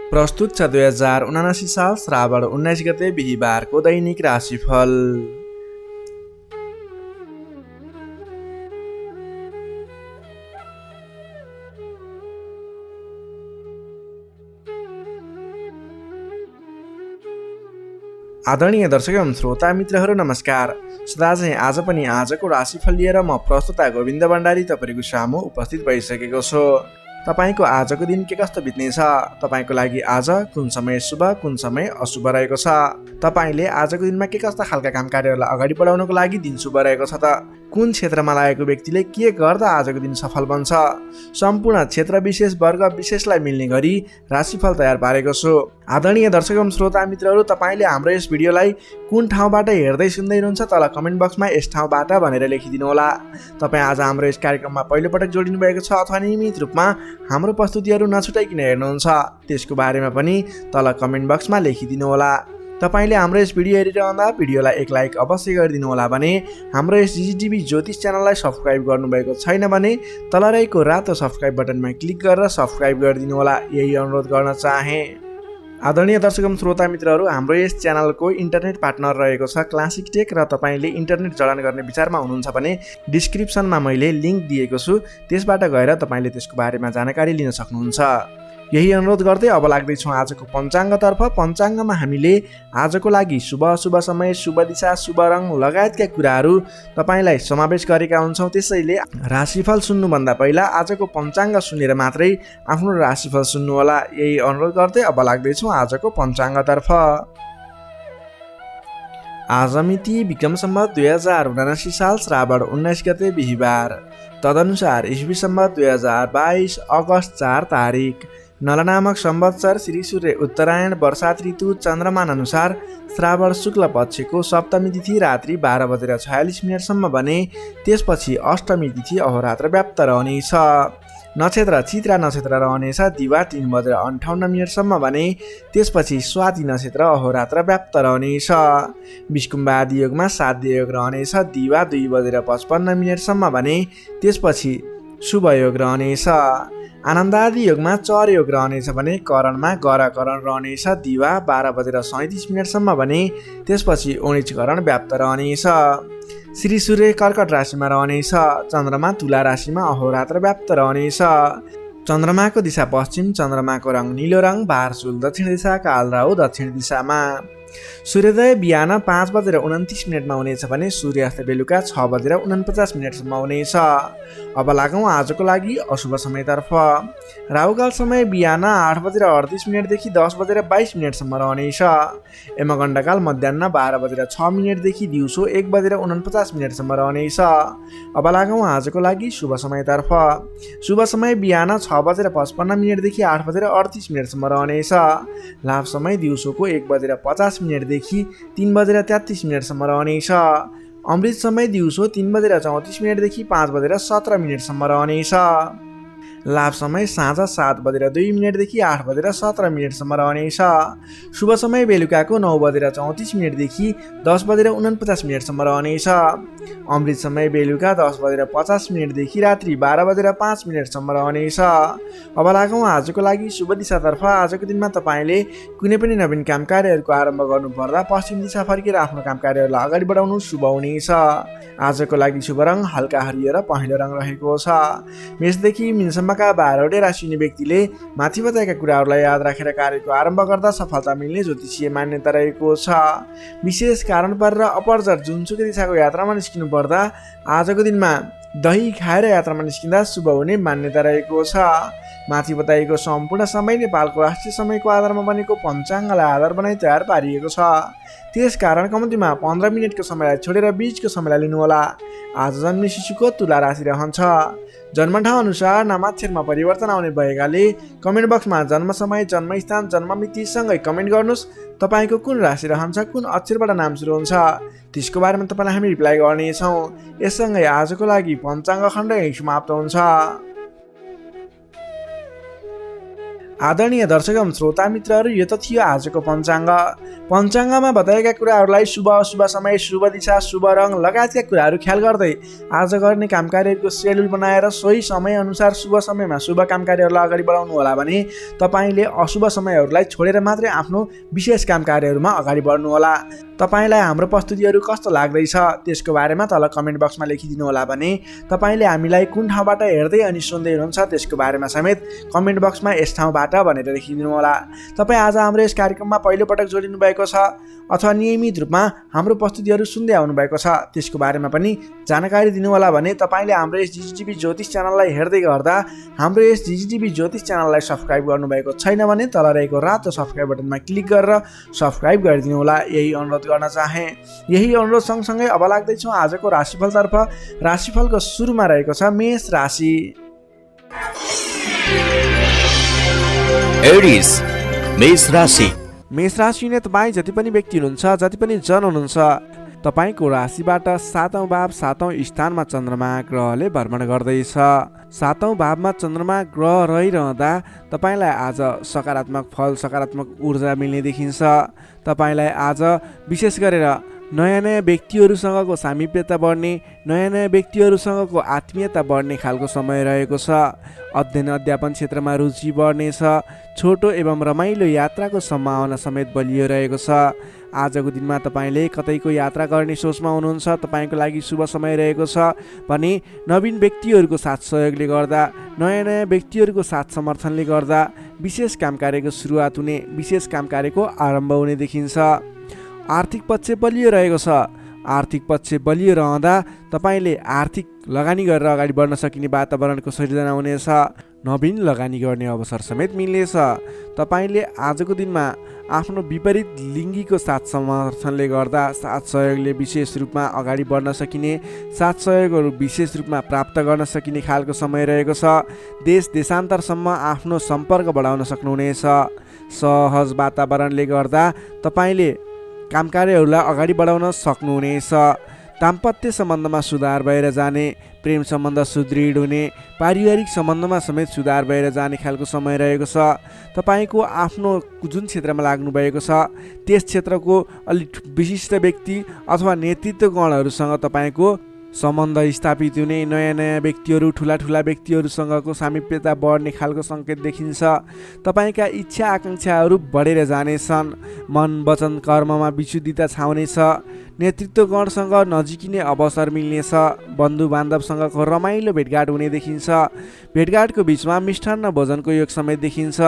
प्रस्तुत छ 2079 साल श्रावण 19 गते बिहीबारको दैनिक राशिफल। आदरणीय दर्शक एवं श्रोता मित्रहरू नमस्कार। सदाझै आज पनि आजको राशिफल लिएर म प्रस्तुता गोविन्द भण्डारी तपाईँको सामु उपस्थित भइसकेको छु। तपाईको आजको दिन के कस्तो बित्नेछ, तपाईको लागि आज कुन समय शुभ कुन समय अशुभ रहेको छ, तपाईले आजको दिनमा के कस्ता खालका काम कार्यहरूलाई अगाडि बढाउनको लागि दिन शुभ रहेको छ त, कुन क्षेत्रमा लागेको व्यक्तिले के गर्दा आजको दिन सफल बन्छ, सम्पूर्ण क्षेत्र विशेष वर्ग विशेषलाई मिल्ने गरी राशिफल तयार पारेको छु। आदरणीय दर्शक एवं श्रोता मित्रहरू, तपाईले हाम्रो यस भिडियोलाई कुन ठाउँबाट हेर्दै सुन्दै हुनुहुन्छ तल कमेन्ट बक्समा यस ठाउँबाट भनेर लेखिदिनु होला। तपाईँ आज हाम्रो यस कार्यक्रममा पहिलोपटक जोडिनु भएको छ अथवा नियमित रूपमा हाम्रो प्रस्तुतिहरू नछुटाइकन हेर्नुहुन्छ, त्यसको बारेमा पनि तल कमेन्ट बक्समा लेखिदिनु होला। तपाईले हाम्रो यस भिडियो हेरिरहँदा भिडियोलाई एक लाइक अवश्य गरिदिनु होला भने, हाम्रो यस जिजिटिभी ज्योतिष च्यानललाई सब्सक्राइब गर्नुभएको छैन भने तल रहेको रातो सब्सक्राइब बटनमा क्लिक गरेर सब्सक्राइब गरिदिनु होला, यही अनुरोध गर्न चाहे। आदरणीय दर्शक एवं श्रोता मित्रहरू, हाम्रो यस च्यानलको इन्टरनेट पार्टनर रहेको छ क्लासिक टेक र तपाईले इन्टरनेट जडान गर्ने विचारमा हुनुहुन्छ भने डिस्क्रिप्सनमा मैले लिङ्क दिएको छु, त्यसबाट गएर तपाईले त्यसको बारेमा जानकारी लिन सक्नुहुन्छ। यही अनुरोध गर्दै अब लाग्दैछौँ आजको पञ्चाङ्गतर्फ। पञ्चाङ्गमा हामीले आजको लागि शुभ अशुभ समय, शुभ दिशा, शुभ रङ लगायतका कुराहरू तपाईलाई समावेश गरेका हुन्छौँ। त्यसैले राशिफल सुन्नुभन्दा पहिला आजको पञ्चाङ्ग सुनेर मात्रै आफ्नो राशिफल सुन्नुहोला, यही अनुरोध गर्दै अब लाग्दैछौँ आजको पञ्चाङ्गतर्फ। आज मिति विक्रम सम्वत 2079 साल श्रावण 19 गते बिहीबार, तदनुसार इस्वी सम्वत 2022 अगस्त 4 तारिक, नल नामक संवत्सर श्री सूर्य उत्तरायण वर्षात ऋतु चन्द्रमान अनुसार श्रावण शुक्ल पक्षको सप्तमी तिथि रात्रि 12:46 भने त्यसपछि अष्टमी तिथि अहोरात्र व्याप्त रहनेछ। नक्षत्र चित्रा नक्षत्र रहनेछ दिवा 3:58 भने त्यसपछि स्वाति नक्षत्र अहोरात्र व्याप्त रहनेछ। विष्कुम्भ आदि योगमा साध्य योग रहनेछ दिवा 2:55 भने त्यसपछि शुभ योग रहनेछ। आनन्द आदि योगमा चर योग रहनेछ भने करणमा गरकरण रहनेछ दिवा 12:37 भने त्यसपछि उणिचकरण व्याप्त रहनेछ। श्री सूर्य कर्कट राशिमा रहनेछ, चन्द्रमा तुला राशिमा अहोरात्र व्याप्त रहनेछ। चन्द्रमाको दिशा पश्चिम, चन्द्रमाको रङ नीलो रङ, बारसुल दक्षिण दिशा, काल राहु दक्षिण दिशामा। सूर्योदय बिहान 5:29 हुनेछ भने सूर्यास्त बेलुका 6:49 हुनेछ। अब लागौँ आजको लागि अशुभ समयतर्फ। राहुकाल समय बिहान 8:38 देखि 10:22 रहनेछ। यमगण्डकाल मध्याह्न 12:06 देखि दिउँसो 1:49 रहनेछ। अब लागौँ आजको लागि शुभ समयतर्फ। शुभ समय बिहान 6:55 देखि 8:38 रहनेछ। लाभ समय दिउँसोको 1:50 देखि 3:33 रहनेछ। अमृत समय दिउँसो 3:34 देखि 5:17 रहनेछ। लाभ समय साँझ 7:02 देखि 8:17 रहनेछ। शुभ समय बेलुकाको 9:34 देखि 10:49 रहनेछ। अमृत समय बेलुका 10:50 देखि रात्रि 12:05 रहनेछ। अब लागौँ आजको लागि शुभ दिशातर्फ। आजको दिनमा तपाईँले कुनै पनि नवीन काम कार्यहरूको आरम्भ गर्नुपर्दा पश्चिम दिशा फर्केर आफ्नो काम कार्यहरूलाई अगाडि बढाउनु शुभ हुनेछ। आजको लागि शुभ रङ हल्का हरियो र पहेँलो रङ रहेको छ। मेषदेखि मीनसम्मका 12वटै राशि हुने व्यक्तिले माथि बताएका कुराहरूलाई याद राखेर कार्यको आरम्भ गर्दा सफलता मिल्ने ज्योतिषीय मान्यता रहेको छ। विशेष कारण परेर अपरझट जुनसुकै दिशाको यात्रामा निस्किनु पर्दा आजको दिनमा दही खाएर यात्रामा निस्किँदा शुभ हुने मान्यता रहेको छ। माथि बताइएको सम्पूर्ण समय नेपालको राष्ट्रिय समयको आधारमा बनेको पञ्चाङ्गलाई आधार बनाई तयार पारिएको छ। त्यसकारण कम्तीमा 15 मिनटको समयलाई छोडेर बीचको समयलाई लिनुहोला। आज जन्मे शिशुको तुला राशि रहन्छ। जन्मठाउँ अनुसार नामाक्षरमा परिवर्तन आउने भएकाले कमेन्ट बक्समा जन्म समय, जन्मस्थान, जन्ममितिसँगै कमेन्ट गर्नुहोस् तपाईँको कुन राशि रहन्छ, कुन अक्षरबाट नाम सुरु हुन्छ, त्यसको बारेमा तपाईँलाई हामी रिप्लाई गर्नेछौँ। यससँगै आजको लागि पञ्चाङ्ग खण्ड यही समाप्त हुन्छ। आदरणीय दर्शक एवं श्रोता मित्रहरू, यो त थियो आजको पञ्चाङ्ग। पञ्चाङ्गमा बताएका कुराहरूलाई शुभ अशुभ समय, शुभ दिशा, शुभ रङ लगायतका कुराहरू ख्याल गर्दै आज गर्ने कामकार्यहरूको सेड्युल बनाएर सोही समयअनुसार शुभ समयमा शुभ कामकार्यहरूलाई अगाडि बढाउनु होला भने तपाईँले अशुभ समयहरूलाई छोडेर मात्रै आफ्नो विशेष कामकार्यहरूमा अगाडि बढ्नुहोला। तपाईँलाई हाम्रो प्रस्तुतिहरू कस्तो लाग्दैछ त्यसको बारेमा तल कमेन्ट बक्समा लेखिदिनु होला भने तपाईँले हामीलाई कुन ठाउँबाट हेर्दै अनि सुन्दै हुनुहुन्छ त्यसको बारेमा समेत कमेन्ट बक्समा यस ठाउँबाट भनेर लेखिदिनु होला। तपाईँ आज हाम्रो यस कार्यक्रममा पहिलोपटक जोडिनु भएको छ अथवा नियमित रूपमा हाम्रो प्रस्तुतिहरू सुन्दै आउनुभएको छ त्यसको बारेमा पनि जानकारी दिनुहोला भने तपाईँले हाम्रो यस जिजिटिभी ज्योतिष च्यानललाई हेर्दै गर्दा हाम्रो यस जिजिटिभी ज्योतिष च्यानललाई सब्सक्राइब गर्नुभएको छैन भने तल रहेको रातो सब्सक्राइब बटनमा क्लिक गरेर सब्सक्राइब गरिदिनु होला, यही अनुरोध गर्न चाहे। यही अनुरोध सँगसँगै अब लाग्दैछौँ आजको राशिफलतर्फ। राशिफलको सुरुमा रहेको छ मेष राशि। एरिस मेष राशि। मेष राशि नै तपाईँ जति पनि व्यक्ति हुनुहुन्छ, जति पनि जन हुनुहुन्छ, तपाईँको राशिबाट 7औं भाव 7औं स्थानमा चन्द्रमा ग्रहले भ्रमण गर्दैछ। 7औं भावमा चन्द्रमा ग्रह रहिरहँदा तपाईँलाई आज सकारात्मक फल, सकारात्मक ऊर्जा मिल्ने देखिन्छ। तपाईँलाई आज विशेष गरेर नयाँ नयाँ व्यक्तिहरूसँगको सामिप्यता बढ्ने, नयाँ नयाँ व्यक्तिहरूसँगको आत्मीयता बढ्ने खालको समय रहेको छ। अध्ययन अध्यापन क्षेत्रमा रुचि बढ्नेछ। छोटो एवं रमाइलो यात्राको सम्भावना समेत बलियो रहेको छ। आजको दिनमा तपाईँले कतैको यात्रा गर्ने सोचमा हुनुहुन्छ, तपाईँको लागि शुभ समय रहेको छ भने नवीन व्यक्तिहरूको साथ सहयोगले गर्दा, नयाँ नयाँ व्यक्तिहरूको साथ समर्थनले गर्दा विशेष कामकार्यको सुरुवात हुने, विशेष कामकार्यको आरम्भ हुने देखिन्छ। आर्थिक पक्ष बलियो रहेको छ। आर्थिक पक्ष बलियो रहँदा तपाईँले आर्थिक लगानी गरेर अगाडि बढ्न सकिने वातावरणको सृजना हुनेछ। नवीन लगानी गर्ने अवसर समेत मिल्नेछ। तपाईँले आजको दिनमा आफ्नो विपरीत लिङ्गीको साथ समर्थनले गर्दा साथ सहयोगले विशेष रूपमा अगाडि बढ्न सकिने, साथ सहयोगहरू विशेष रूपमा प्राप्त गर्न सकिने खालको समय रहेको छ। देश देशान्तरसम्म आफ्नो सम्पर्क बढाउन सक्नुहुनेछ। सहज वातावरणले गर्दा तपाईँले कामकार्यहरूलाई अगाडि बढाउन सक्नुहुनेछ। दाम्पत्य सम्बन्धमा सुधार भएर जाने, प्रेम सम्बन्ध सुदृढ हुने, पारिवारिक सम्बन्धमा समेत सुधार भएर जाने खालको समय रहेको छ। तपाईँको आफ्नो जुन क्षेत्रमा लाग्नुभएको छ त्यस क्षेत्रको अलिक विशिष्ट व्यक्ति अथवा नेतृत्व गणहरूसँग तपाईँको सम्बन्ध स्थापित हुने, नयाँ नयाँ व्यक्तिहरू, ठुला ठुला व्यक्तिहरूसँगको सामिप्यता बढ्ने खालको सङ्केत देखिन्छ। तपाईँका इच्छा आकाङ्क्षाहरू बढेर जानेछन्। मन वचन कर्ममा विशुद्धिता छाउनेछ। नेतृत्वगणसँग नजिकिने अवसर मिल्नेछ। बन्धु बान्धवसँगको रमाइलो भेटघाट हुने देखिन्छ। भेटघाटको बिचमा मिष्टान्न भोजनको योग समेत देखिन्छ।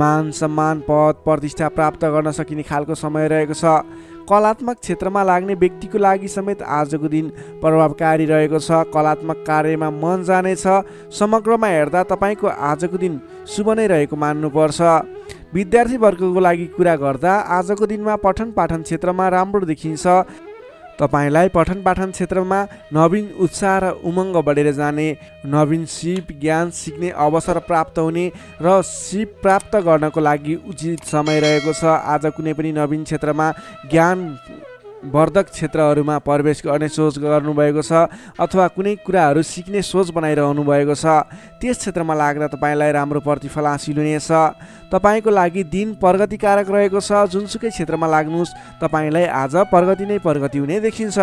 मान सम्मान पद प्रतिष्ठा प्राप्त गर्न सकिने खालको समय रहेको छ। कलात्मक क्षेत्रमा लाग्ने व्यक्तिको लागि समेत आजको दिन प्रभावकारी रहेको छ। कलात्मक कार्यमा मन जानेछ। समग्रमा हेर्दा तपाईँको आजको दिन शुभ नै रहेको मान्नुपर्छ। विद्यार्थी वर्गको लागि कुरा गर्दा आजको दिनमा पठन पाठन क्षेत्रमा राम्रो देखिन्छ। तपाईँलाई पठन पाठन क्षेत्रमा नवीन उत्साह र उमङ्ग बढेर जाने, नवीन सिप ज्ञान सिक्ने अवसर प्राप्त हुने र सिप प्राप्त गर्नको लागि उचित समय रहेको छ। आज कुनै पनि नवीन क्षेत्रमा ज्ञान वर्धक क्षेत्रहरूमा प्रवेश गर्ने सोच गर्नुभएको छ अथवा कुनै कुराहरू सिक्ने सोच बनाइरहनु भएको छ, त्यस क्षेत्रमा लाग्दा तपाईँलाई राम्रो प्रतिफल हासिल हुनेछ। तपाईँको लागि दिन प्रगतिकारक रहेको छ। जुनसुकै क्षेत्रमा लाग्नुहोस् तपाईँलाई आज प्रगति नै प्रगति हुने देखिन्छ।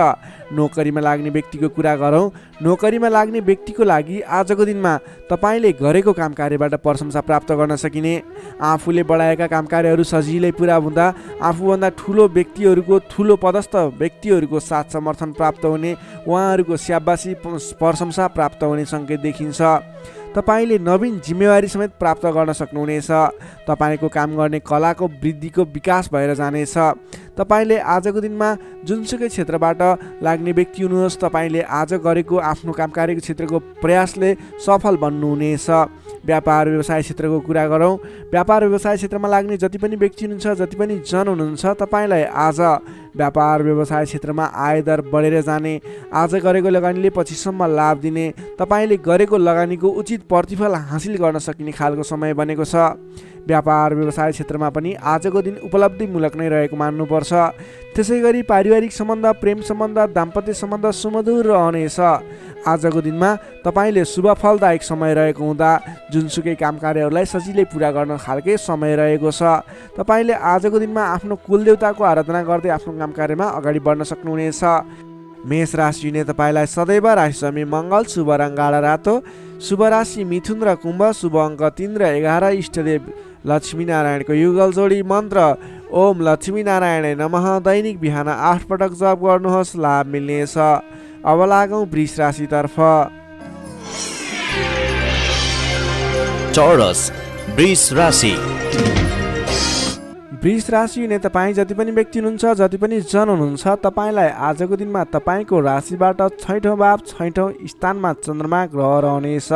नोकरीमा लाग्ने व्यक्तिको कुरा गरौँ। नोकरीमा लाग्ने व्यक्तिको लागि आजको दिनमा तपाईँले गरेको काम कार्यबाट प्रशंसा प्राप्त गर्न सकिने, आफूले बढाएका काम कार्यहरू सजिलै पुरा हुँदा आफूभन्दा ठुलो व्यक्तिहरूको, ठुलो पदस्थ व्यक्तिहरूको साथ समर्थन प्राप्त हुने, उहाँहरूको स्याबासी प्रशंसा प्राप्त हुने सङ्केत देखिन्छ। तपाईँले नवीन जिम्मेवारी समेत प्राप्त गर्न सक्नुहुनेछ। तपाईँको काम गर्ने कलाको वृद्धिको विकास भएर जानेछ। तपाईँले आजको दिनमा जुनसुकै क्षेत्रबाट लाग्ने व्यक्ति हुनुहोस्, तपाईँले आज गरेको आफ्नो कामकार्यको क्षेत्रको प्रयासले सफल बन्नुहुनेछ। व्यापार व्यवसाय क्षेत्रको कुरा गरौँ। व्यापार व्यवसाय क्षेत्रमा लाग्ने जति पनि व्यक्ति हुनुहुन्छ, जति पनि जन हुनुहुन्छ, तपाईँलाई आज व्यापार व्यवसाय क्षेत्रमा आयदर बढेर जाने, आज गरेको लगानीले पछिसम्म लाभ दिने, तपाईँले गरेको लगानीको उचित प्रतिफल हासिल गर्न सकिने खालको समय बनेको छ। व्यापार व्यवसाय क्षेत्रमा पनि आजको दिन उपलब्धिमूलक नै रहेको मान्नुपर्छ। त्यसै गरी पारिवारिक सम्बन्ध, प्रेम सम्बन्ध, दाम्पत्य सम्बन्ध सुमधुर रहनेछ। आजको दिनमा तपाईँले शुभ फलदायक समय रहेको हुँदा जुनसुकै काम कार्यहरूलाई सजिलै पुरा गर्न खालके समय रहेको छ। तपाईँले आजको दिनमा आफ्नो कुलदेवताको आराधना गर्दै आफ्नो काम कार्यमा अगाडि बढ्न सक्नुहुनेछ। मेष राशि हुने तपाईँलाई सदैव राशिस्वामी मङ्गल, शुभ रङ गाढा रातो, शुभ राशि मिथुन र कुम्भ, शुभ अङ्क 3 र 11, इष्टदेव लक्ष्मीनारायणको युगल जोडी, मन्त्र ओम लक्ष्मीनारायण नमः। दैनिक बिहान 8 पटक जप गर्नुहोस्, लाभ मिल्नेछ। अब लागौँ वृष राशितर्फ। टोरस वृष राशि। वृष राशि हुने तपाईँ जति पनि व्यक्ति हुनुहुन्छ, जति पनि जन हुनुहुन्छ, तपाईँलाई आजको दिनमा तपाईँको राशिबाट 6औँ भाव 6औँ स्थानमा चन्द्रमा ग्रह रहनेछ।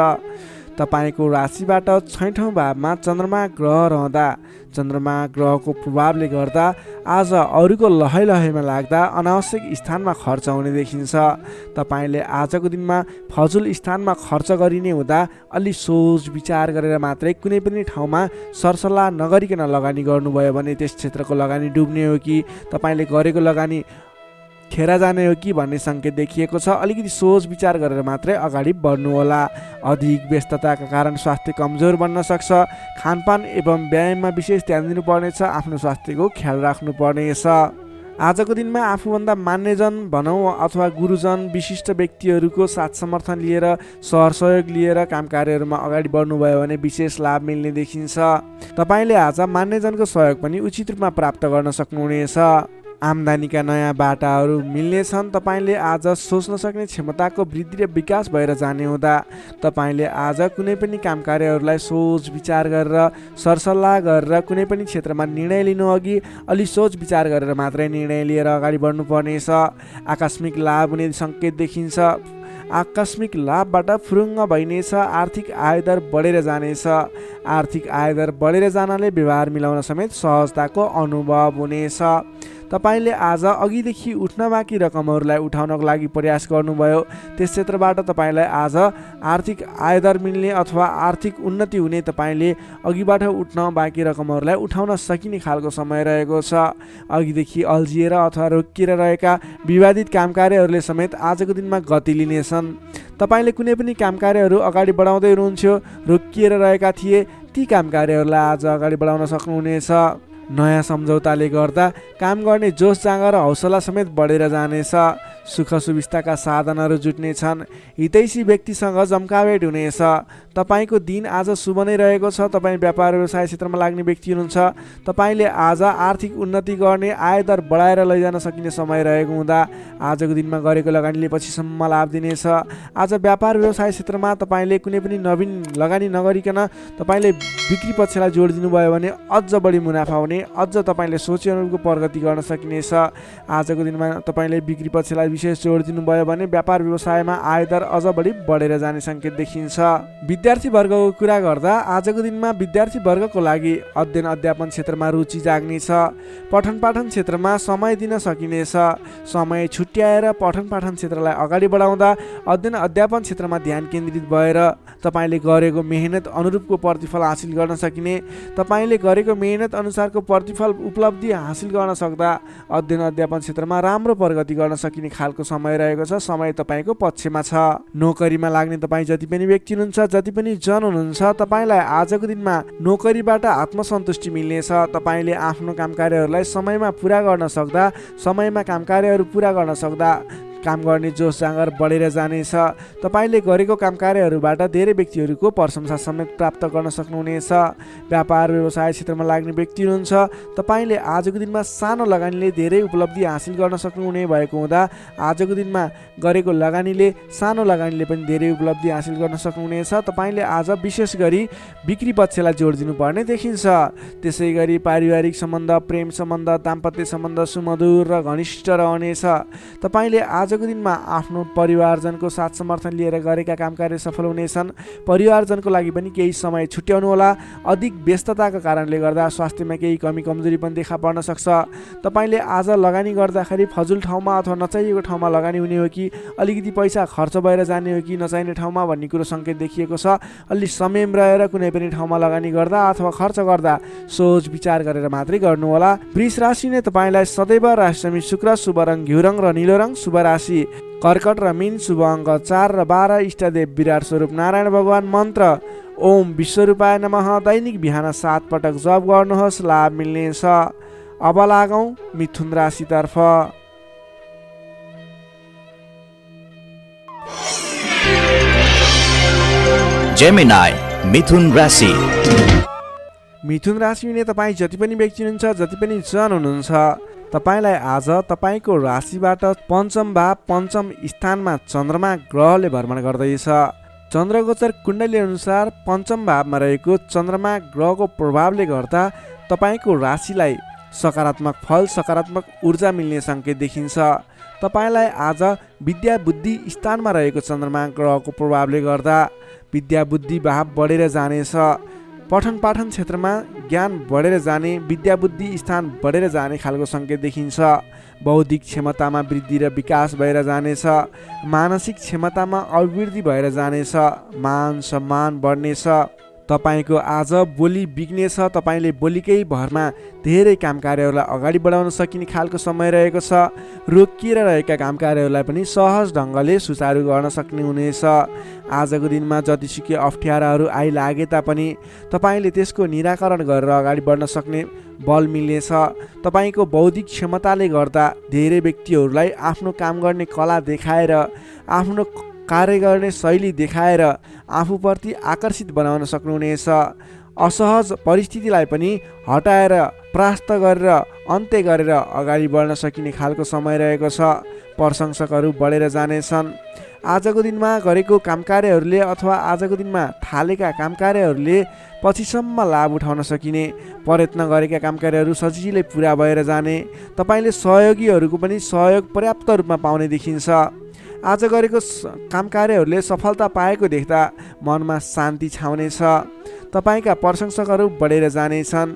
तपाईँको राशिबाट 6औँ भावमा चन्द्रमा ग्रह रहँदा चन्द्रमा ग्रहको प्रभावले गर्दा आज अरूको लहैमा लाग्दा अनावश्यक स्थानमा खर्च हुने देखिन्छ। तपाईँले आजको दिनमा फजुल स्थानमा खर्च गरिने हुँदा अलि सोच विचार गरेर मात्रै कुनै पनि ठाउँमा सरसल्लाह नगरिकन लगानी गर्नुभयो भने त्यस क्षेत्रको लगानी डुब्ने हो कि तपाईँले गरेको लगानी खेर जाने हो कि भन्ने सङ्केत देखिएको छ। अलिकति सोच विचार गरेर मात्रै अगाडि बढ्नुहोला। अधिक व्यस्तताका कारण स्वास्थ्य कमजोर बन्न सक्छ। खानपान एवं व्यायाममा विशेष ध्यान दिनुपर्नेछ। आफ्नो स्वास्थ्यको ख्याल राख्नुपर्नेछ। आजको दिनमा आफूभन्दा मान्यजन भनौँ अथवा गुरुजन विशिष्ट व्यक्तिहरूको साथ समर्थन लिएर सहयोग लिएर काम कार्यहरूमा अगाडि बढ्नुभयो भने विशेष लाभ मिल्ने देखिन्छ। तपाईँले आज मान्यजनको सहयोग पनि उचित रूपमा प्राप्त गर्न सक्नुहुनेछ। आम्दानीका नयाँ बाटाहरू मिल्नेछन्। तपाईँले आज सोच्न सक्ने क्षमताको वृद्धि र विकास भएर जाने हुँदा तपाईँले आज कुनै पनि काम कार्यहरूलाई सोच विचार गरेर सरसल्लाह गरेर कुनै पनि क्षेत्रमा निर्णय लिनु अघि अलि सोच विचार गरेर मात्रै निर्णय लिएर अगाडि बढ्नुपर्नेछ। आकस्मिक लाभ हुने सङ्केत देखिन्छ। आकस्मिक लाभबाट फुरुङ्ग भइनेछ। आर्थिक आयदर बढेर जानेछ। आर्थिक आयदर बढेर जानाले व्यवहार मिलाउन समेत सहजताको अनुभव हुनेछ। तपाईँले आज अघिदेखि उठ्न बाँकी रकमहरूलाई उठाउनको लागि प्रयास गर्नुभयो। त्यस क्षेत्रबाट तपाईँलाई आज आर्थिक आयदर मिल्ने अथवा आर्थिक उन्नति हुने तपाईँले अघिबाट उठ्न बाँकी रकमहरूलाई उठाउन सकिने खालको समय रहेको छ। अघिदेखि अल्झिएर अथवा रोकिएर रहेका विवादित काम कार्यहरूले समेत आजको दिनमा गति लिनेछन्। तपाईँले कुनै पनि काम कार्यहरू अगाडि बढाउँदै हुनुहुन्थ्यो, रोकिएर रहेका थिए, ती काम कार्यहरूलाई आज अगाडि बढाउन सक्नुहुनेछ। नयाँ सम्झौताले गर्दा काम गर्ने जोस जाँगर र हौसला समेत बढेर जानेछ। सुख सुविस्ताका साधनहरू जुट्नेछन्। हितैषी व्यक्तिसँग जम्काभेट हुनेछ। तपाईँको दिन आज शुभ नै रहेको छ। तपाईँ व्यापार व्यवसाय क्षेत्रमा लाग्ने व्यक्ति हुनुहुन्छ। तपाईँले आज आर्थिक उन्नति गर्ने, आयदर बढाएर लैजान सकिने समय रहेको हुँदा आजको दिनमा गरेको लगानीले पछिसम्म लाभ दिनेछ। आज व्यापार व्यवसाय क्षेत्रमा तपाईँले कुनै पनि नवीन लगानी नगरिकन तपाईँले बिक्री पक्षलाई जोड दिनुभयो भने अझ बढी मुनाफा हुने, अझ तपाईँले सोचे अनुरूपको प्रगति गर्न सकिनेछ। आजको दिनमा तपाईँले बिक्री पक्षलाई विशेष जोड दिनुभयो भने व्यापार व्यवसायमा आयदर अझ बढी बढेर जाने सङ्केत देखिन्छ। विद्यार्थी वर्गको कुरा गर्दा आजको दिनमा विद्यार्थी वर्गको लागि अध्ययन अध्यापन क्षेत्रमा रुचि जाग्नेछ। पठन पाठन क्षेत्रमा समय दिन सकिनेछ। समय छुट्याएर पठन पाठन क्षेत्रलाई अगाडि बढाउँदा अध्ययन अध्यापन क्षेत्रमा ध्यान केन्द्रित भएर तपाईँले गरेको मेहनत अनुरूपको प्रतिफल हासिल गर्न सकिने, तपाईँले गरेको मेहनत अनुसारको प्रतिफल उपलब्धि हासिल गर्न सक्दा अध्ययन अध्यापन क्षेत्रमा राम्रो प्रगति गर्न सकिने खालको समय रहेको छ। समय तपाईँको पक्षमा छ। नोकरीमा लाग्ने तपाईँ जति पनि व्यक्ति हुनुहुन्छ, जति पनि जन हुनुहुन्छ, तपाईँलाई आजको दिनमा नोकरीबाट आत्मसन्तुष्टि मिल्नेछ। तपाईँले आफ्नो काम कार्यहरूलाई समयमा पुरा गर्न सक्दा, समयमा काम कार्यहरू पुरा गर्न सक्दा काम गर्ने जोस जाँगर बढेर जानेछ। तपाईँले गरेको काम कार्यहरूबाट धेरै व्यक्तिहरूको प्रशंसा समेत प्राप्त गर्न सक्नुहुनेछ। व्यापार व्यवसाय क्षेत्रमा लाग्ने व्यक्ति हुनुहुन्छ, तपाईँले आजको दिनमा सानो लगानीले धेरै उपलब्धि हासिल गर्न सक्नुहुने भएको हुँदा आजको दिनमा गरेको लगानीले, सानो लगानीले पनि धेरै उपलब्धि हासिल गर्न सक्नुहुनेछ। तपाईँले आज विशेष गरी बिक्री पक्षलाई जोड दिनुपर्ने देखिन्छ। त्यसै गरी पारिवारिक सम्बन्ध, प्रेम सम्बन्ध, दाम्पत्य सम्बन्ध सुमधुर र घनिष्ठ रहनेछ। तपाईँले आज आजको दिनमा आफ्नो परिवारजनको साथ समर्थन लिएर गरेका काम कार्य सफल हुनेछन्। परिवारजनको लागि पनि केही समय छुट्याउनु होला। अधिक व्यस्तताको कारणले गर्दा स्वास्थ्यमा केही कमी कमजोरी पनि देखा पर्न सक्छ। तपाईँले आज लगानी गर्दाखेरि फजुल ठाउँमा अथवा नचाहिएको ठाउँमा लगानी हुने हो कि अलिकति पैसा खर्च भएर जाने हो कि नचाहिने ठाउँमा भन्ने कुरो सङ्केत देखिएको छ। अलि संयम रहेर कुनै पनि ठाउँमा लगानी गर्दा अथवा खर्च गर्दा सोच विचार गरेर मात्रै गर्नुहोला। वृष राशिले तपाईँलाई सदैव राशिसमी शुक्र, शुभ रङ घिउ रङ र निलो रङ, शुभ राशि कर्कट र मीन, शुभ अङ्क 4 र 12, इष्टदेव विराट स्वरूप नारायण भगवान, मन्त्र ओम विश्वरूपाय नमः। दैनिक बिहान 7 पटक जप गर्नुहोस्, लाभ मिल्नेछ। अब लागौँ मिथुन राशितर्फ। जेमिनाई मिथुन राशि। मिथुन राशि हुने तपाईँ जति पनि व्यक्ति हुनुहुन्छ, जति पनि जन हुनुहुन्छ, तपाईँलाई आज तपाईँको राशिबाट पञ्चम भाव पञ्चम स्थानमा चन्द्रमा ग्रहले भ्रमण गर्दैछ। चन्द्रगोचर कुण्डली अनुसार पञ्चम भावमा रहेको चन्द्रमा ग्रहको प्रभावले गर्दा तपाईँको राशिलाई सकारात्मक फल, सकारात्मक ऊर्जा मिल्ने सङ्केत देखिन्छ। तपाईँलाई आज विद्या बुद्धि स्थानमा रहेको चन्द्रमा ग्रहको प्रभावले गर्दा विद्या बुद्धि भाव बढेर जानेछ। पठन पाठन क्षेत्रमा ज्ञान बढेर जाने, विद्या बुद्धि स्थान बढेर जाने खालको सङ्केत देखिन्छ। बौद्धिक क्षमतामा वृद्धि र विकास भएर जानेछ। मानसिक क्षमतामा अभिवृद्धि भएर जानेछ। मान सम्मान बढ्नेछ। तपाईँको आज बोली बिग्नेछ। तपाईँले बोलीकै भरमा धेरै काम कार्यहरूलाई अगाडि बढाउन सकिने खालको समय रहेको छ। रोकिएर रहेका काम कार्यहरूलाई पनि सहज ढङ्गले सुचारू गर्न सक्ने हुनेछ। आजको दिनमा जतिसुकै अप्ठ्याराहरू आइलागे तापनि तपाईँले त्यसको निराकरण गरेर अगाडि बढ्न सक्ने बल मिल्नेछ। तपाईँको बौद्धिक क्षमताले गर्दा धेरै व्यक्तिहरूलाई आफ्नो काम गर्ने कला देखाएर, आफ्नो कार्य गर्ने शैली देखाएर आफूप्रति आकर्षित बनाउन सक्नुहुनेछ। असहज परिस्थितिलाई पनि हटाएर, परास्त गरेर, अन्त्य गरेर अगाडि बढ्न सकिने खालको समय रहेको छ। प्रशंसकहरू बढेर जानेछन्। आजको दिनमा गरेको काम कार्यहरूले अथवा आजको दिनमा थालेका काम कार्यहरूले पछिसम्म लाभ उठाउन सकिने, प्रयत्न गरेका काम कार्यहरू सजिलै पुरा भएर जाने, तपाईँले सहयोगीहरूको पनि सहयोग पर्याप्त रूपमा पाउने देखिन्छ। आज गरेको काम कार्यहरूले सफलता पाएको देख्दा मनमा शान्ति छाउनेछ। तपाईँका प्रशंसकहरू बढेर जानेछन्।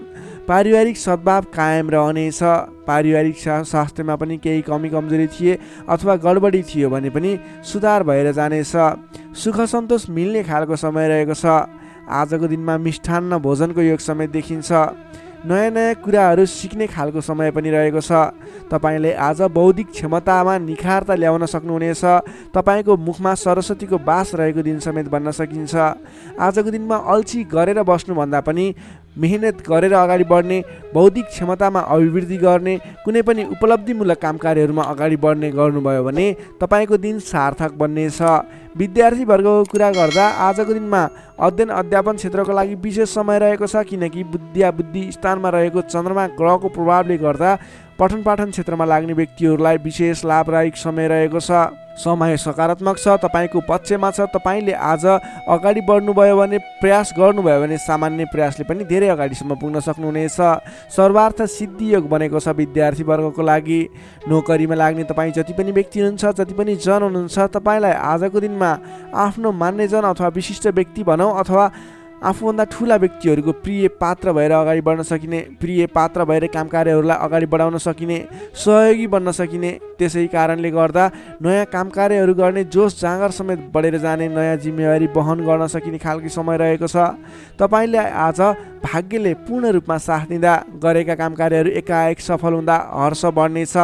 पारिवारिक सद्भाव कायम रहनेछ। पारिवारिक स्वास्थ्यमा पनि केही कमी कमजोरी थिए अथवा गडबडी थियो भने पनि सुधार भएर जानेछ। सुख सन्तोष मिल्ने खालको समय रहेको छ। आजको दिनमा मिष्ठान्न भोजनको योग समेत देखिन्छ। नयाँ नयाँ कुराहरू सिक्ने खालको समय पनि रहेको छ। तपाईँले आज बौद्धिक क्षमतामा निखारता ल्याउन सक्नुहुनेछ। तपाईँको मुखमा सरस्वतीको बास रहेको दिन समेत भन्न सकिन्छ। आजको दिनमा अल्छी गरेर बस्नुभन्दा पनि मेहनत गरेर अगाडि बढ्ने, बौद्धिक क्षमतामा अभिवृद्धि गर्ने, कुनै पनि उपलब्धिमूलक काम कार्यहरूमा अगाडि बढ्ने गर्नुभयो भने तपाईँको दिन सार्थक बन्नेछ। विद्यार्थीवर्गको कुरा गर्दा आजको दिनमा अध्ययन अध्यापन क्षेत्रको लागि विशेष समय रहेको छ, किनकि विद्या बुद्धि स्थानमा रहेको चन्द्रमा ग्रहको प्रभावले गर्दा पठन पाठन क्षेत्रमा लाग्ने व्यक्तिहरूलाई विशेष लाभदायक समय रहेको छ। समय सकारात्मक छ, तपाईँको पक्षमा छ। तपाईँले आज अगाडि बढ्नुभयो भने, प्रयास गर्नुभयो भने सामान्य प्रयासले पनि धेरै अगाडिसम्म पुग्न सक्नुहुनेछ। सर्वार्थ सिद्धि योग बनेको छ विद्यार्थीवर्गको लागि। नोकरीमा लाग्ने तपाईँ जति पनि व्यक्ति हुनुहुन्छ, जति पनि जन हुनुहुन्छ, तपाईँलाई आजको दिनमा आफ्नो मान्यजन अथवा विशिष्ट व्यक्ति भनौँ अथवा आफूभन्दा ठुला व्यक्तिहरूको प्रिय पात्र भएर अगाडि बढ्न सकिने, प्रिय पात्र भएर काम कार्यहरूलाई अगाडि बढाउन सकिने, सहयोगी बन्न सकिने, त्यसै कारणले गर्दा नयाँ काम कार्यहरू गर्ने जोस जाँगर समेत बढेर जाने, नयाँ जिम्मेवारी वहन गर्न सकिने खालको समय रहेको छ। तपाईँले आज भाग्यले पूर्ण रूपमा साथ दिँदा गरेका काम कार्यहरू एकाएक सफल हुँदा हर्ष बढ्नेछ।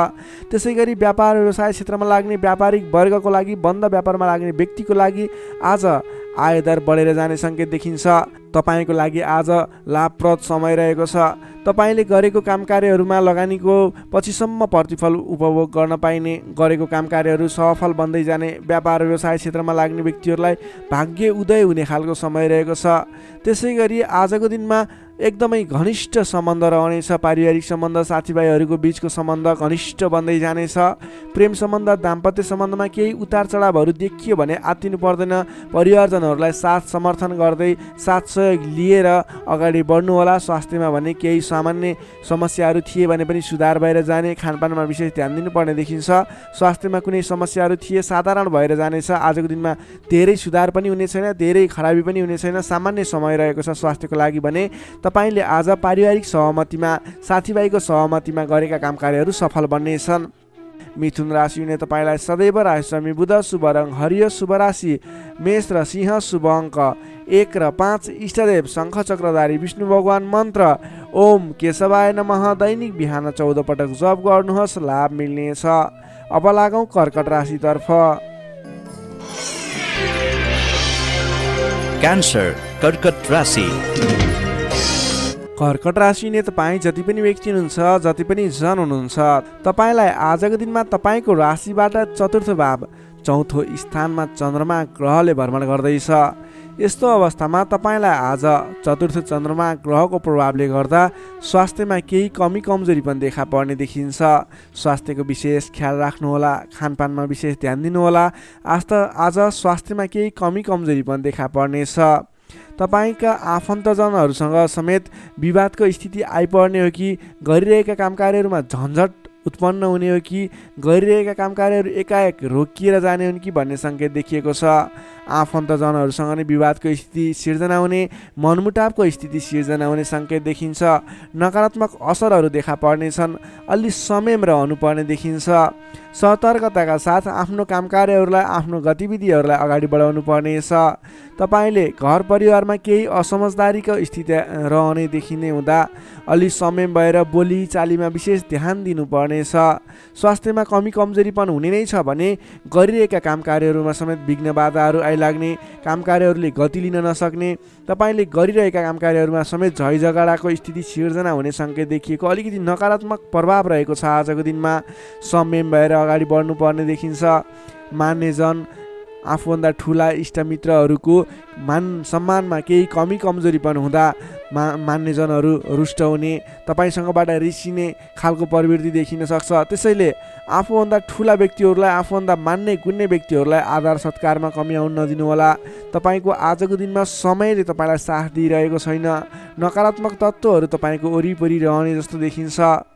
त्यसै गरी व्यापार व्यवसाय क्षेत्रमा लाग्ने व्यापारिक वर्गको लागि, बन्द व्यापारमा लाग्ने व्यक्तिको लागि आज आयदर बढेर जाने सङ्केत देखिन्छ। तपाईँको लागि आज लाभप्रद समय रहेको छ। तपाईँले गरेको काम कार्यहरूमा लगानीको पछिसम्म प्रतिफल उपभोग गर्न पाइने, गरेको काम कार्यहरू सफल बन्दै जाने, व्यापार व्यवसाय क्षेत्रमा लाग्ने व्यक्तिहरूलाई भाग्य उदय हुने खालको समय रहेको छ। त्यसै गरी आजको दिनमा एकदमै घनिष्ठ सम्बन्ध रहनेछ। पारिवारिक सम्बन्ध, साथीभाइहरूको बिचको सम्बन्ध घनिष्ठ बन्दै जानेछ। प्रेम सम्बन्ध, दाम्पत्य सम्बन्धमा केही उतार चढावहरू देखियो भने आत्तिनु पर्दैन। परिवारजनहरूलाई साथ समर्थन गर्दै साथ सहयोग लिएर अगाडि बढ्नु होला। स्वास्थ्यमा भने केही सामान्य समस्याहरू थिए भने पनि सुधार भएर जाने। खानपानमा विशेष ध्यान दिनुपर्ने देखिन्छ। स्वास्थ्यमा कुनै समस्याहरू थिए साधारण भएर जानेछ। आजको दिनमा धेरै सुधार पनि हुने छैन, धेरै खराबी पनि हुने छैन, सामान्य समय रहेको छ स्वास्थ्यको लागि भने। तपाईँले आज पारिवारिक सहमतिमा, साथीभाइको सहमतिमा गरेका काम कार्यहरू सफल बन्नेछन्। मिथुन राशिले तपाईँलाई सदैव राशि बुध शुभ रङ हरियो, शुभ राशि मेष र सिंह, शुभ अङ्क 1 र 5, इष्टदेव शङ्ख चक्रधारी विष्णु भगवान, मन्त्र ओम केशवाय नमः। दैनिक बिहान 14 पटक जप गर्नुहोस्, लाभ मिल्नेछ। अब लागौँ कर्कट राशितर्फ। क्यान्सर कर्कट राशि। कर्कट राशिले तपाईँ जति पनि व्यक्ति हुनुहुन्छ, जति पनि जन हुनुहुन्छ, तपाईँलाई आजको दिनमा तपाईँको राशिबाट चतुर्थ भाव चौथो स्थानमा चन्द्रमा ग्रहले भ्रमण गर्दैछ। यस्तो अवस्थामा तपाईँलाई आज चतुर्थ चन्द्रमा ग्रहको प्रभावले गर्दा स्वास्थ्यमा केही कमी कमजोरी पनि देखा पर्ने देखिन्छ। स्वास्थ्यको विशेष ख्याल राख्नुहोला, खानपानमा विशेष ध्यान दिनुहोला। आज स्वास्थ्यमा केही कमी कमजोरी पनि देखा पर्नेछ। तपाईँका आफन्तजनहरूसँग समेत विवादको स्थिति आइपर्ने हो कि गरिरहेका काम कार्यहरूमा झन्झट उत्पन्न हुने हो कि गरिरहेका काम कार्यहरू एकाएक रोकिएर जाने हुन् कि भन्ने सङ्केत देखिएको छ। आफन्तजनहरूसँग नै विवादको स्थिति सिर्जना हुने, मनमुटावको स्थिति सिर्जना हुने सङ्केत देखिन्छ। नकारात्मक असरहरू देखा पर्नेछन्। अलि संयम रहनुपर्ने देखिन्छ। सतर्कताका साथ आफ्नो काम कार्यहरूलाई, आफ्नो गतिविधिहरूलाई अगाडि बढाउनु पर्नेछ। तपाईँले घर परिवारमा केही असमझदारीको स्थिति रहने देखिने हुँदा अलि संयम भएर बोली चालीमा विशेष ध्यान दिनुपर्नेछ। स्वास्थ्यमा कमी कमजोरीपन हुने नै छ भने गरिरहेका काम कार्यहरूमा समेत विघ्न बाधाहरू आइलाग्ने, काम कार्यहरूले गति लिन नसक्ने, तपाईँले गरिरहेका काम कार्यहरूमा समेत झैझगडाको स्थिति सिर्जना हुने सङ्केत देखिएको अलिकति नकारात्मक प्रभाव रहेको छ। आजको दिनमा संयम भएर अगाडि बढ्नुपर्ने देखिन्छ। मान्यजन, आफूभन्दा ठुला इष्टमित्रहरूको मान सम्मानमा केही कमी कमजोरीपन हुँदा मान्यजनहरू रुष्ट हुने, तपाईँसँगबाट रिसिने खालको प्रवृत्ति देखिन सक्छ। त्यसैले आफूभन्दा ठुला व्यक्तिहरूलाई, आफूभन्दा मान्ने गुन्ने व्यक्तिहरूलाई आदर सत्कारमा कमी आउन नदिनुहोला। तपाईँको आजको दिनमा समयले तपाईँलाई साथ दिइरहेको छैन। नकारात्मक तत्त्वहरू तपाईँको वरिपरि रहने जस्तो देखिन्छ।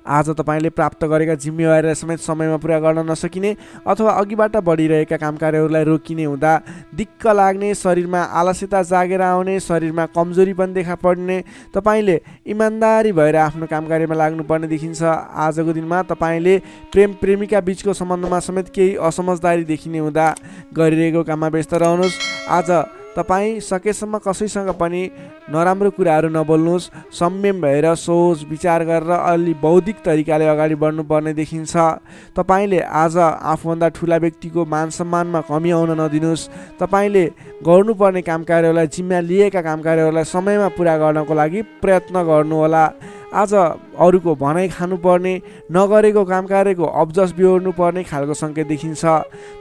आज तपाईँले प्राप्त गरेका जिम्मेवारीलाई समेत समयमा पुरा गर्न नसकिने अथवा अघिबाट बढिरहेका काम कार्यहरूलाई रोकिने हुँदा दिक्क लाग्ने, शरीरमा आलस्यता जागेर आउने, शरीरमा कमजोरी पनि देखा पर्ने, तपाईँले इमान्दारी भएर आफ्नो काम कार्यमा लाग्नुपर्ने देखिन्छ। आजको दिनमा तपाईँले प्रेम प्रेमिका बिचको सम्बन्धमा समेत केही असमझदारी देखिने हुँदा गरिरहेको काममा व्यस्त रहनुहोस्। आज तपाईँ सकेसम्म कसैसँग पनि नराम्रो कुराहरू नबोल्नुहोस्। संयम भएर सोच विचार गरेर अलि बौद्धिक तरिकाले अगाडि बढ्नुपर्ने देखिन्छ। तपाईँले आज आफूभन्दा ठुला व्यक्तिको मान सम्मानमा कमी आउन नदिनुहोस्। तपाईँले गर्नुपर्ने काम कार्यहरूलाई, जिम्मा लिएका काम कार्यहरूलाई समयमा पुरा गर्नको लागि प्रयत्न गर्नुहोला। आज अरूको भनाइ खानुपर्ने, नगरेको काम कार्यको अब्जस बिहोर्नुपर्ने खालको सङ्केत देखिन्छ।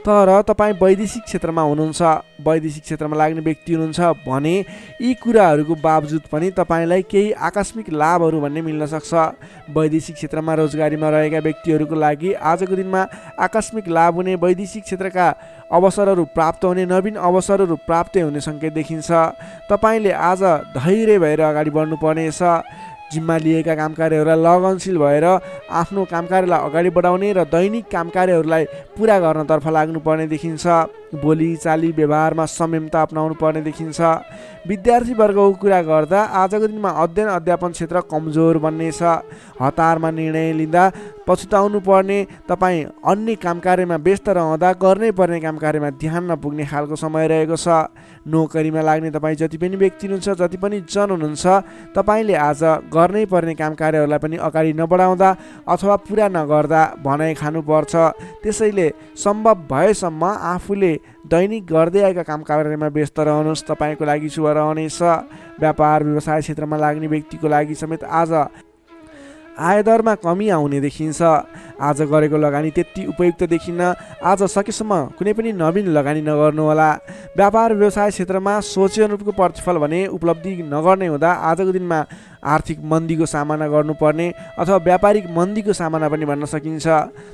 तर तपाईँ वैदेशिक क्षेत्रमा हुनुहुन्छ, वैदेशिक क्षेत्रमा लाग्ने व्यक्ति हुनुहुन्छ भने यी कुराहरूको बावजुद पनि तपाईँलाई केही आकस्मिक लाभहरू भन्ने मिल्न सक्छ। वैदेशिक क्षेत्रमा रोजगारीमा रहेका व्यक्तिहरूको लागि आजको दिनमा आकस्मिक लाभ हुने, वैदेशिक क्षेत्रका अवसरहरू प्राप्त हुने, नवीन अवसरहरू प्राप्त हुने सङ्केत देखिन्छ। तपाईँले आज धैर्य भएर अगाडि बढ्नुपर्नेछ। जिम्मा लिएका काम कार्यहरूलाई लगनशील भएर आफ्नो काम कार्यलाई अगाडि बढाउने र दैनिक काम कार्यहरूलाई पुरा गर्नतर्फ लाग्नुपर्ने देखिन्छ। बोली चाली व्यवहारमा संयमता अपनाउनु पर्ने देखिन्छ। विद्यार्थी वर्गको कुरा गर्दा आजको दिनमा अध्ययन अध्यापन क्षेत्र कमजोर बन्नेछ। हतारमा निर्णय लिँदा पछुताउनु पर्ने, तपाईँ अन्य काम कार्यमा व्यस्त रहँदा गर्नै पर्ने काम कार्यमा ध्यान नपुग्ने खालको समय रहेको छ। नोकरीमा लाग्ने तपाईँ जति पनि व्यक्ति हुनुहुन्छ, जति पनि जन हुनुहुन्छ, तपाईँले आज गर्नै पर्ने काम कार्यहरूलाई पनि अगाडि नबढाउँदा अथवा पुरा नगर्दा भनाइ खानुपर्छ। त्यसैले सम्भव भएसम्म आफूले दैनिक गर्दै आएका काम कार्यमा व्यस्त रहनुहोस्, तपाईँको लागि शुभ रहनेछ। व्यापार व्यवसाय क्षेत्रमा लाग्ने व्यक्तिको लागि समेत आज आयदरमा कमी आउने देखिन्छ। आज गरेको लगानी त्यति उपयुक्त देखिन्न। आज सकेसम्म कुनै पनि नवीन लगानी नगर्नुहोला। व्यापार व्यवसाय क्षेत्रमा सोचे अनुरूपको प्रतिफल भने उपलब्धि नगर्ने हुँदा आजको दिनमा आर्थिक मन्दीको सामना गर्नुपर्ने अथवा व्यापारिक मन्दीको सामना पनि भन्न सकिन्छ।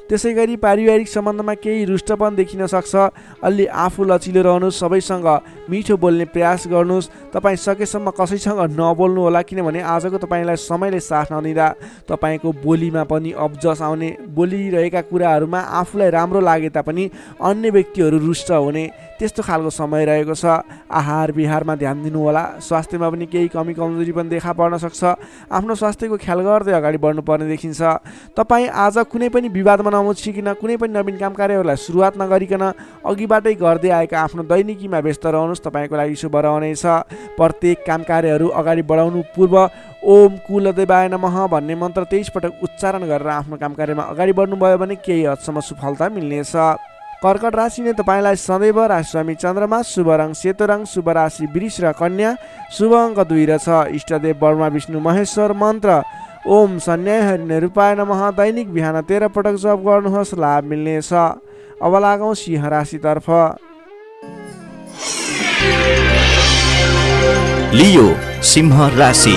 त्यसै गरी पारिवारिक सम्बन्धमा केही रुष्टपन देखिन सक्छ। अलि आफू लचिलो रहनुहोस्, सबैसँग मिठो बोल्ने प्रयास गर्नुहोस्। तपाईँ सकेसम्म कसैसँग नबोल्नु होला, किनभने आजको तपाईँलाई समयले साथ नदिँदा तपाईँको बोलीमा पनि अब्जस आउने, बोलिरहेका कुराहरूमा आफूलाई राम्रो लागे तापनि अन्य व्यक्तिहरू रुष्ट हुने त्यस्तो खालको समय रहेको छ। आहार विहारमा ध्यान दिनु होला। स्वास्थ्यमा पनि केही कमी कमजोरी पनि देखा पर्न सक्छ। आफ्नो स्वास्थ्यको ख्याल गर्दै अगाडि बढ्नुपर्ने देखिन्छ। तपाईँ आज कुनै पनि विवादमा नमुछिकन, कुनै पनि नवीन काम कार्यहरूलाई सुरुवात नगरिकन अघिबाटै गर्दै आएका आफ्नो दैनिकीमा व्यस्त रहनुहोस्। तपाईँको लागि शुभ रहनेछ। प्रत्येक काम कार्यहरू अगाडि बढाउनु पूर्व ओम कुलदेवाय नमः भन्ने मन्त्र 23 पटक उच्चारण गरेर आफ्नो काम कार्यमा अगाडि बढ्नुभयो भने केही हदसम्म सफलता मिल्नेछ। कर्कट राशिले तपाईँलाई सदैव राशिस्वामी चन्द्रमा, शुभ रङ सेतो रङ, शुभ राशि वृष र कन्या, शुभ अङ्क 2 र 6। इष्टदेव ब्रह्मा विष्णु महेश्वर मन्त्र ओम सन्याय हरिनिरूपाय नमः दैनिक बिहान 13 पटक जप गर्नुहोस्, लाभ मिल्नेछ। अब लागौँ सिंह राशितर्फ। लियो सिंह राशि।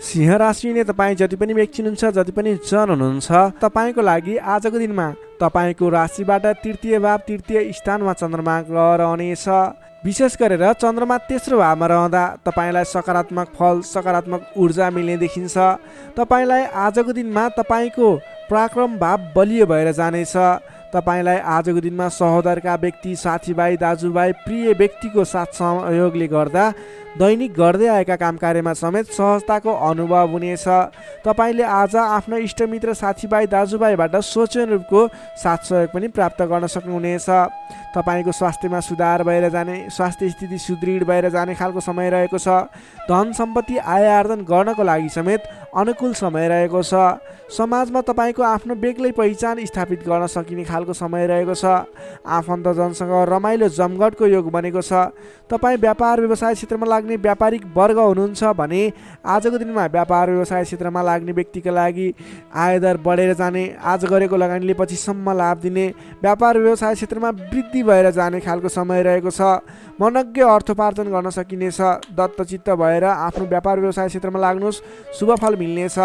सिंह राशिले तपाईँ जति पनि व्यक्ति हुनुहुन्छ, जति पनि जन हुनुहुन्छ, तपाईँको लागि आजको दिनमा तपाईँको राशिबाट तृतीय भाव तृतीय स्थानमा चन्द्रमा ग्रह रहनेछ। विशेष गरेर चन्द्रमा तेस्रो भावमा रहँदा तपाईँलाई सकारात्मक फल, सकारात्मक ऊर्जा मिल्ने देखिन्छ। तपाईँलाई आजको दिनमा तपाईँको पराक्रम भाव बलियो भएर जानेछ। तपाईँलाई आजको दिनमा सहोदरका व्यक्ति, साथीभाइ, दाजुभाइ, प्रिय व्यक्तिको साथ सहयोगले गर्दा दैनिक गर्दै आएका काम कार्यमा समेत सहजताको अनुभव हुनेछ। तपाईँले आज आफ्नो इष्टमित्र, साथीभाइ, दाजुभाइबाट सोचे अनुरूपको साथ सहयोग पनि प्राप्त गर्न सक्नुहुनेछ। तपाईँको स्वास्थ्यमा सुधार भएर जाने, स्वास्थ्य स्थिति सुदृढ भएर जाने खालको समय रहेको छ। धन सम्पत्ति आय आर्जन गर्नको लागि समेत अनुकूल समय रहेको छ। समाजमा तपाईँको आफ्नो बेग्लै पहिचान स्थापित गर्न सकिने खालको समय रहेको छ। आफन्तजनसँग रमाइलो जमघटको योग बनेको छ। तपाईँ व्यापार व्यवसाय क्षेत्रमा लाग्ने व्यापारिक वर्ग हुनुहुन्छ भने आजको दिनमा व्यापार व्यवसाय क्षेत्रमा लाग्ने व्यक्तिका लागि आयदर बढेर जाने, आज गरेको लगानीले पछिसम्म लाभ दिने, व्यापार व्यवसाय क्षेत्रमा वृद्धि भएर जाने खालको समय रहेको छ। मनज्ञ अर्थोपार्जन गर्न सकिनेछ। दत्तचित्त भएर आफ्नो व्यापार व्यवसाय क्षेत्रमा लाग्नुहोस्, शुभ फल मिल्नेछ।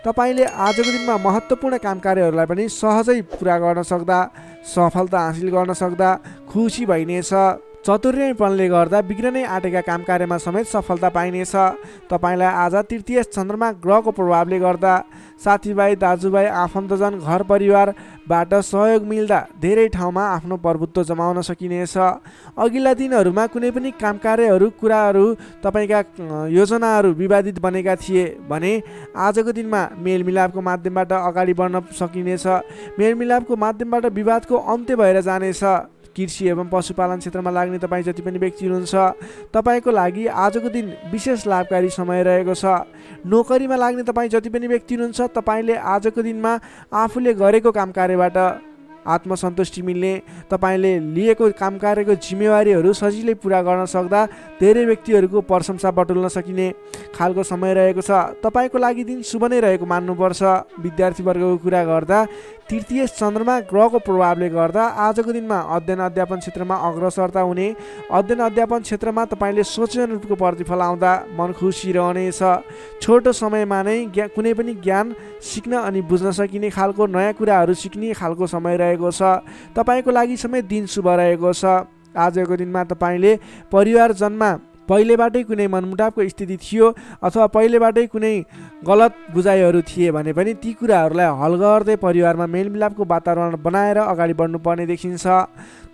तपाईँले आजको दिनमा महत्त्वपूर्ण काम कार्यहरूलाई पनि सहजै पुरा गर्न सक्दा, सफलता हासिल गर्न सक्दा खुसी भइनेछ। चतुर्यपनले गर्दा बिग्रनै आँटेका काम कार्यमा समेत सफलता पाइनेछ। तपाईँलाई आज तृतीय चन्द्रमा ग्रहको प्रभावले गर्दा साथीभाइ, दाजुभाइ, आफन्तजन, घर परिवारबाट सहयोग मिल्दा धेरै ठाउँमा आफ्नो प्रभुत्व जमाउन सकिनेछ। अघिल्ला दिनहरूमा कुनै पनि काम कार्यहरू, कुराहरू, तपाईँका योजनाहरू विवादित बनेका थिए भने आजको दिनमा मेलमिलापको माध्यमबाट अगाडि बढ्न सकिनेछ। मेलमिलापको माध्यमबाट विवादको अन्त्य भएर जानेछ। कृषि एवं पशुपालन क्षेत्रमा लाग्ने तपाईँ जति पनि व्यक्ति हुनुहुन्छ, तपाईँको लागि आजको दिन विशेष लाभकारी समय रहेको छ। नोकरीमा लाग्ने तपाईँ जति पनि व्यक्ति हुनुहुन्छ, तपाईँले आजको दिनमा आफूले गरेको काम कार्यबाट आत्मसन्तुष्टि मिल्ने, तपाईँले लिएको काम कार्यको जिम्मेवारीहरू सजिलै पुरा गर्न सक्दा धेरै व्यक्तिहरूको प्रशंसा बटुल्न सकिने खालको समय रहेको छ। तपाईँको लागि दिन शुभ नै रहेको मान्नुपर्छ। विद्यार्थीवर्गको कुरा गर्दा तृतीय चन्द्रमा ग्रहको प्रभावले गर्दा आजको दिनमा अध्ययन अध्यापन क्षेत्रमा अग्रसरता हुने, अध्ययन अध्यापन क्षेत्रमा तपाईँले सोचे अनुरूपको प्रतिफल आउँदा मन खुसी रहनेछ। छोटो समयमा नै कुनै पनि ज्ञान सिक्न अनि बुझ्न सकिने खालको नयाँ कुराहरू सिक्ने खालको समय रहेको छ। तपाईँको लागि समेत दिन शुभ रहेको छ। आजको दिनमा तपाईँले परिवारजनमा पहिलेबाटै कुनै मनमुटावको स्थिति थियो अथवा पहिलेबाटै कुनै गलत बुझाइहरू थिए भने पनि ती कुराहरूलाई हल गर्दै परिवारमा मेलमिलापको वातावरण बनाएर अगाडि बढ्नुपर्ने देखिन्छ।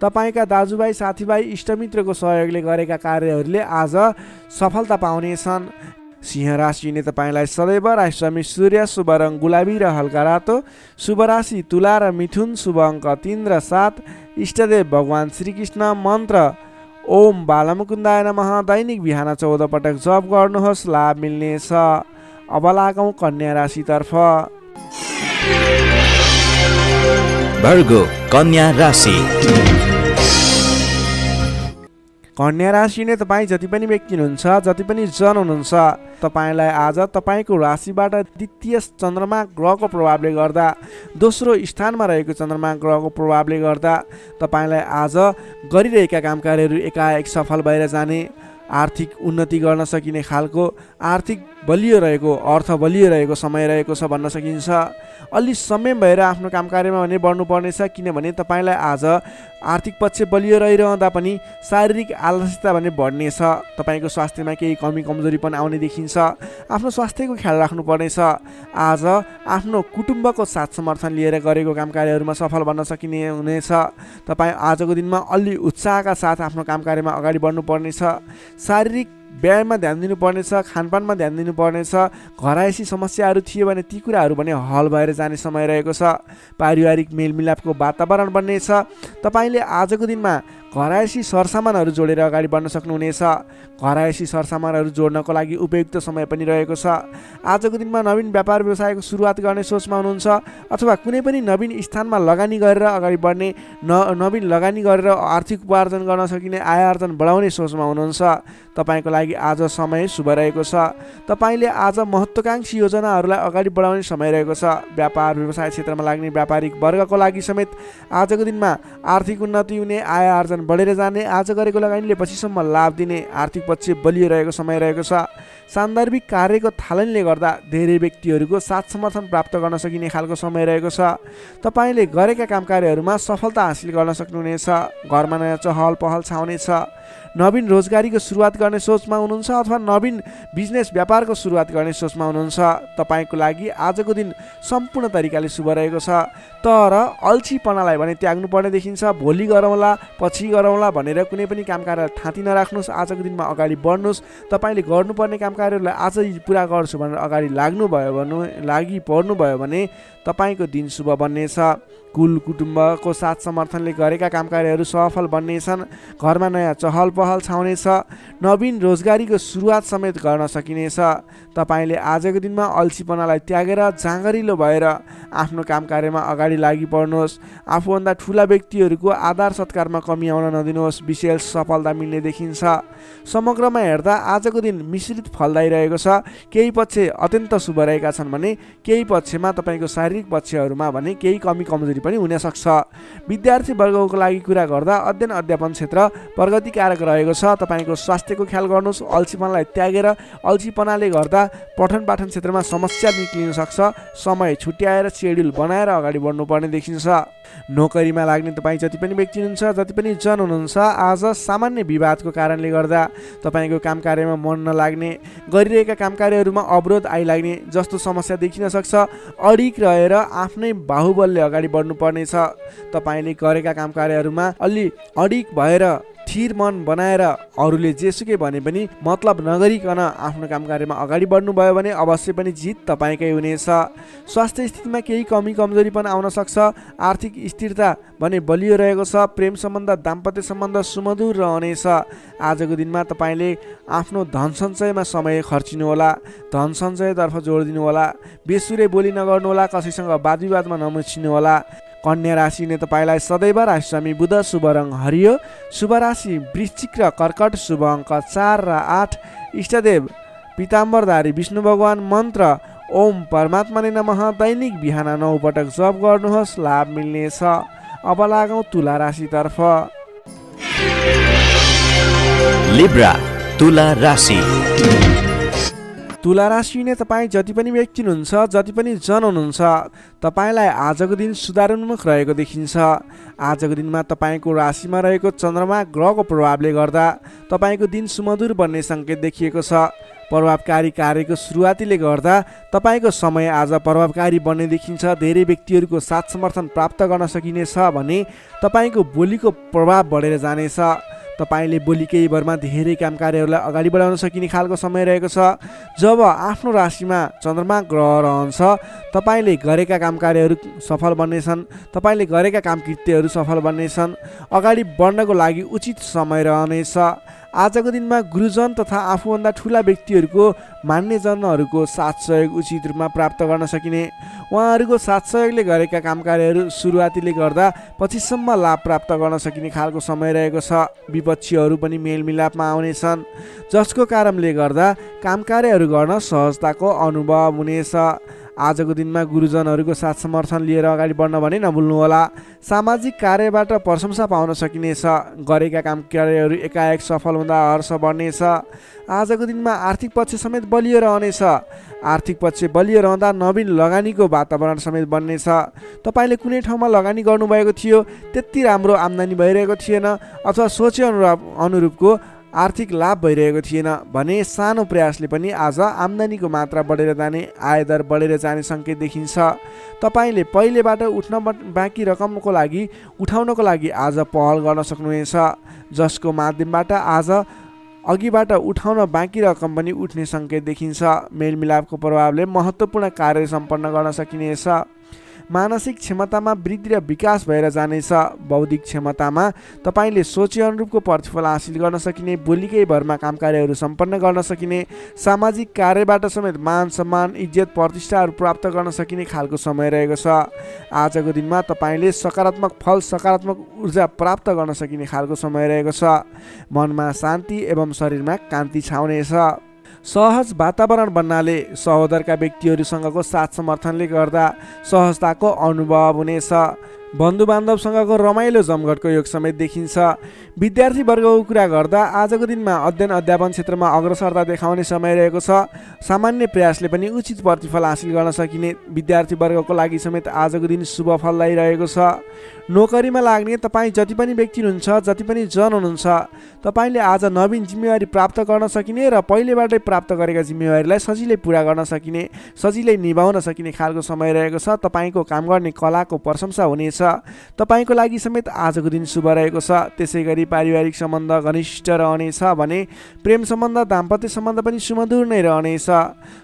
तपाईँका दाजुभाइ, साथीभाइ, इष्टमित्रको सहयोगले गरेका कार्यहरूले आज सफलता पाउनेछन्। सिंह राशिले तपाईँलाई सदैव राशिस्वामी सूर्य, शुभ रङ गुलाबी र हल्का रातो, शुभ राशि तुला र मिथुन, शुभ अङ्क 3 र 7। इष्टदेव भगवान् श्रीकृष्ण मन्त्र ओम बालमुकुन्दाय नमः दैनिक बिहान 14 पटक जप गर्नुहोस्, लाभ मिल्नेछ। अब लागौँ कन्या राशितर्फ। भर्गो कन्या राशि। कन्या राशिले तपाईँ जति पनि व्यक्ति हुनुहुन्छ, जति पनि जन हुनुहुन्छ, तपाईँलाई आज तपाईँको राशिबाट द्वितीय चन्द्रमा ग्रहको प्रभावले गर्दा दोस्रो स्थानमा रहेको चन्द्रमा ग्रहको प्रभावले गर्दा तपाईँलाई आज गरिरहेका काम कार्यहरू एकाएक सफल भएर जाने, आर्थिक उन्नति गर्न सकिने खालको आर्थिक बलियो रहेको, अर्थ बलियो रहेको समय रहेको छ भन्न सकिन्छ। अलि संयम भएर आफ्नो काम कार्यमा भने बढ्नुपर्नेछ, किनभने तपाईँलाई आज आर्थिक पक्ष बलियो रहिरहँदा पनि शारीरिक आलस्यता भने बढ्नेछ। तपाईँको स्वास्थ्यमा केही कमी कमजोरी पनि आउने देखिन्छ। आफ्नो स्वास्थ्यको ख्याल राख्नुपर्नेछ। आज आफ्नो कुटुम्बको साथ समर्थन लिएर गरेको काम कार्यहरूमा सफल बन्न सकिने हुनेछ। तपाईँ आजको दिनमा अलि उत्साहका साथ आफ्नो काम कार्यमा अगाडि बढ्नुपर्नेछ। शारीरिक व्यायाममा ध्यान दिनुपर्नेछ, खानपानमा ध्यान दिनुपर्नेछ। घरायसी समस्याहरू थिए भने ती कुराहरू पनि हल भएर जाने समय रहेको छ। पारिवारिक मेलमिलापको वातावरण बन्नेछ। तपाईँले आजको दिनमा घरायसी सरसामानहरू जोडेर अगाडि बढ्न सक्नुहुनेछ। घरायसी सरसामानहरू जोड्नको लागि उपयुक्त समय पनि रहेको छ। आजको दिनमा नवीन व्यापार व्यवसायको सुरुवात गर्ने सोचमा हुनुहुन्छ, अथवा कुनै पनि नवीन स्थानमा लगानी गरेर अगाडि बढ्ने, नवीन लगानी गरेर आर्थिक उपार्जन गर्न सकिने, आय आर्जन बढाउने सोचमा हुनुहुन्छ। तपाईँको लागि आज समय शुभ रहेको छ। तपाईँले आज महत्त्वाकांक्षी योजनाहरूलाई अगाडि बढाउने समय रहेको छ। व्यापार व्यवसाय क्षेत्रमा लाग्ने व्यापारिक वर्गको लागि समेत आजको दिनमा आर्थिक उन्नति हुने, आय आर्जन बढेर जाने, आज गरेको लगानीले पछिसम्म लाभ दिने, आर्थिक पक्ष बलियो रहेको समय रहेको छ। सान्दर्भिक कार्यको थालनीले गर्दा धेरै व्यक्तिहरूको साथ समर्थन प्राप्त गर्न सकिने खालको समय रहेको छ। तपाईँले गरेका काम कार्यहरूमा सफलता हासिल गर्न सक्नुहुनेछ। घरमा नयाँ चहल पहल छाउनेछ। नवीन रोजगारीको सुरुवात गर्ने सोचमा हुनुहुन्छ, अथवा नवीन बिजनेस व्यापारको सुरुवात गर्ने सोचमा हुनुहुन्छ। तपाईँको लागि आजको दिन सम्पूर्ण तरिकाले शुभ रहेको छ। तर अल्छीपनालाई भने त्याग्नुपर्ने देखिन्छ। भोलि गरौँला, पछि गरौँला भनेर कुनै पनि काम कार्य थाँती नराख्नुहोस्। आजको दिनमा अगाडि बढ्नुहोस्। तपाईँले गर्नुपर्ने काम कार्यहरूलाई आजै पुरा गर्छु भनेर अगाडि पर्नुभयो भने तपाईँको दिन शुभ बन्नेछ। कुल कुटुम्बको साथ समर्थनले गरेका काम कार्यहरू सफल बन्नेछन्। घरमा नयाँ चहल पहल छाउनेछ। नवीन रोजगारीको सुरुवात समेत गर्न सकिनेछ। तपाईँले आजको दिनमा अल्छीपनालाई त्यागेर जाँगरिलो भएर आफ्नो काम कार्यमा अगाडि लागि पर्नुहोस्। आफूभन्दा ठुला व्यक्तिहरूको आदर सत्कारमा कमी आउन नदिनुहोस्। विशेष सफलता मिल्ने देखिन्छ। समग्रमा हेर्दा आजको दिन मिश्रित फलदायी रहेको छ। केही पक्ष अत्यन्त शुभ रहेका छन् भने केही पक्षमा तपाईँको शारीरिक पक्षहरूमा भने केही कमी कमजोरी पनि हुन सक्छ। विद्यार्थी वर्गको लागि कुरा गर्दा अध्ययन अध्यापन क्षेत्र प्रगतिकारक रहेको छ। तपाईँको स्वास्थ्यको ख्याल गर्नुहोस्। अल्छीपनालाई त्यागेर, अल्छीपनाले गर्दा पठन पाठन क्षेत्रमा समस्या निक्लिन सक्छ। समय छुट्याएर सेड्युल बनाएर अगाडि बढ्नुपर्ने देखिन्छ। नोकरीमा लाग्ने तपाईँ जति पनि व्यक्ति हुनुहुन्छ, जति पनि जन हुनुहुन्छ, आज सामान्य विवादको कारणले गर्दा तपाईँको काम कार्यमा मन नलाग्ने, गरिरहेका काम कार्यहरूमा अवरोध आइलाग्ने जस्तो समस्या देखिन सक्छ। अडिक रहेर आफ्नै बाहुबलले अगाडि बढ्नुपर्नेछ। तपाईँले गरेका काम कार्यहरूमा अलि अडिक भएर स्थिर मन बनाएर अरूले जेसुकै भने पनि मतलब नगरिकन आफ्नो काम कार्यमा अगाडि बढ्नुभयो भने अवश्य पनि जित तपाईँकै हुनेछ। स्वास्थ्य स्थितिमा केही कमी कमजोरी पनि आउन सक्छ। आर्थिक स्थिरता भने बलियो रहेको छ। प्रेम सम्बन्ध, दाम्पत्य सम्बन्ध सुमधुर रहनेछ। आजको दिनमा तपाईँले आफ्नो धन सञ्चयमा समय खर्चिनुहोला। धन सञ्चयतर्फ जोड दिनुहोला। बेसुरे बोली नगर्नुहोला। कसैसँग वादविवादमा नमुछिनुहोला। कन्या राशि ने तपाईलाई सदैव राशिस्वामी बुध, शुभ रङ हरियो, शुभ राशि वृश्चिक र कर्कट, शुभ अङ्क 4 र 8, इष्टदेव पीताम्बरधारी विष्णु भगवान, मन्त्र ओम परमात्मा ने नमः। दैनिक बिहान 9 पटक जप गर्नुहोस्, लाभ मिल्नेछ। अब लागौँ तुला राशितर्फ। लिब्रा तुला राशि। तुला राशि ने तपाईँ जति पनि व्यक्ति हुनुहुन्छ, जति पनि जन हुनुहुन्छ, तपाईँलाई आजको दिन सुधारोन्मुख रहेको देखिन्छ। आजको दिनमा तपाईँको राशिमा रहेको चन्द्रमा ग्रहको प्रभावले गर्दा तपाईँको दिन सुमधुर बन्ने सङ्केत देखिएको छ। प्रभावकारी कार्यको सुरुवातीले गर्दा तपाईँको समय आज प्रभावकारी बन्ने देखिन्छ। धेरै व्यक्तिहरूको साथ समर्थन प्राप्त गर्न सकिनेछ भने तपाईँको बोलीको प्रभाव बढेर जानेछ। तपाईँले बोली केही भरमा धेरै काम कार्यहरूलाई अगाडि बढाउन सकिने खालको समय रहेको छ। जब आफ्नो राशिमा चन्द्रमा ग्रह रहन्छ, तपाईँले गरेका काम कार्यहरू सफल बन्नेछन्। तपाईँले गरेका काम कृत्यहरू सफल बन्नेछन्। अगाडि बढ्नको लागि उचित समय रहनेछ। आजको दिनमा गुरुजन तथा आफूभन्दा ठुला व्यक्तिहरूको मान्यजनहरूको साथ सहयोग उचित रूपमा प्राप्त गर्न सकिने, उहाँहरूको साथ सहयोगले गरेका काम कार्यहरू सुरुवातीले गर्दा पछिसम्म लाभ प्राप्त गर्न सकिने खालको समय रहेको छ। विपक्षीहरू पनि मेलमिलापमा आउनेछन्, जसको कारणले गर्दा काम कार्यहरू गर्न सहजताको अनुभव हुनेछ। आजको दिनमा गुरुजनहरूको साथ समर्थन लिएर अगाडि बढ्न भने नभुल्नुहोला। सामाजिक कार्यबाट प्रशंसा पाउन सकिनेछ। गरेका काम कार्यहरू एकाएक सफल हुँदा हर्ष बढ्नेछ। आजको दिनमा आर्थिक पक्ष समेत बलियो रहनेछ। आर्थिक पक्ष बलियो रहँदा नवीन लगानीको वातावरण समेत बन्नेछ। तपाईँले कुनै ठाउँमा लगानी गर्नुभएको थियो, त्यति राम्रो आम्दानी भइरहेको थिएन अथवा सोचे अनुरूपको आर्थिक लाभ भइरहेको थिएन भने सानो प्रयासले पनि आज आम्दानीको मात्रा बढेर जाने, आयदर बढेर जाने सङ्केत देखिन्छ। तपाईँले पहिलेबाट बाँकी रकमको लागि उठाउनको लागि आज पहल गर्न सक्नुहुनेछ, जसको माध्यमबाट आज अघिबाट उठाउन बाँकी रकम पनि उठ्ने सङ्केत देखिन्छ। मेलमिलापको प्रभावले महत्त्वपूर्ण कार्य सम्पन्न गर्न सकिनेछ। मानसिक क्षमतामा वृद्धि र विकास भएर जानेछ। बौद्धिक क्षमतामा तपाईँले सोचे अनुरूपको प्रतिफल हासिल गर्न सकिने, बोलीकै भरमा काम कार्यहरू सम्पन्न गर्न सकिने, सामाजिक कार्यबाट समेत मान सम्मान इज्जत प्रतिष्ठाहरू प्राप्त गर्न सकिने खालको समय रहेको छ। आजको दिनमा तपाईँले सकारात्मक फल सकारात्मक ऊर्जा प्राप्त गर्न सकिने खालको समय रहेको छ। मनमा शान्ति एवं शरीरमा कान्ति छाउनेछ। सहज वातावरण बन्नाले सहोदरका व्यक्तिहरूसँगको साथ समर्थनले गर्दा सहजताको अनुभव हुनेछ। बन्धुबान्धवसँगको रमाइलो जमघटको योग समेत देखिन्छ। विद्यार्थी वर्गको कुरा गर्दा आजको दिनमा अध्ययन अध्यापन क्षेत्रमा अग्रसरता देखाउने समय रहेको छ। सामान्य प्रयासले पनि उचित प्रतिफल हासिल गर्न सकिने विद्यार्थी वर्गको लागि समेत आजको दिन शुभ फलदायी रहेको छ। नोकरीमा लाग्ने तपाईँ जति पनि व्यक्ति हुनुहुन्छ, जति पनि जन हुनुहुन्छ, तपाईँले आज नवीन जिम्मेवारी प्राप्त गर्न सकिने र पहिलेबाटै प्राप्त गरेका जिम्मेवारीलाई सजिलै पुरा गर्न सकिने, सजिलै निभाउन सकिने खालको समय रहेको छ। तपाईँको काम गर्ने कलाको प्रशंसा हुनेछ। तपाईँको लागि समेत आजको दिन शुभ रहेको छ। त्यसै गरी पारिवारिक सम्बन्ध घनिष्ठ रहनेछ भने प्रेम सम्बन्ध दाम्पत्य सम्बन्ध पनि सुमधुर नै रहनेछ।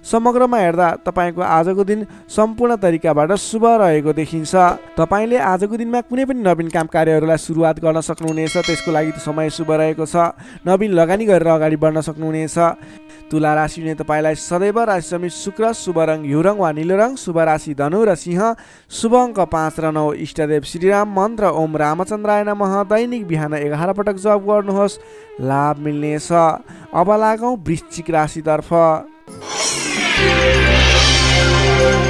समग्रमा हेर्दा तपाईँको आजको दिन सम्पूर्ण तरिकाबाट शुभ रहेको देखिन्छ। तपाईँले आजको दिनमा कुनै पनि नवीन काम कार्यहरूलाई सुरुवात गर्न सक्नुहुनेछ, त्यसको लागि समय शुभ रहेको छ। नवीन लगानी गरेर अगाडि बढ्न सक्नुहुनेछ। तुला राशि हुने तपाईँलाई सदैव राशि समित शुक्र, शुभ रङ हिउँ रङ वा निलो रङ, शुभ राशि धनु र सिंह, शुभ अङ्क 5 र 9, इष्टदेव श्रीराम, मन्त्र ओम रामचन्द्राय नमः। दैनिक बिहान 11 पटक जप गर्नुहोस्, लाभ मिल्नेछ। अब लागौँ वृश्चिक राशितर्फ।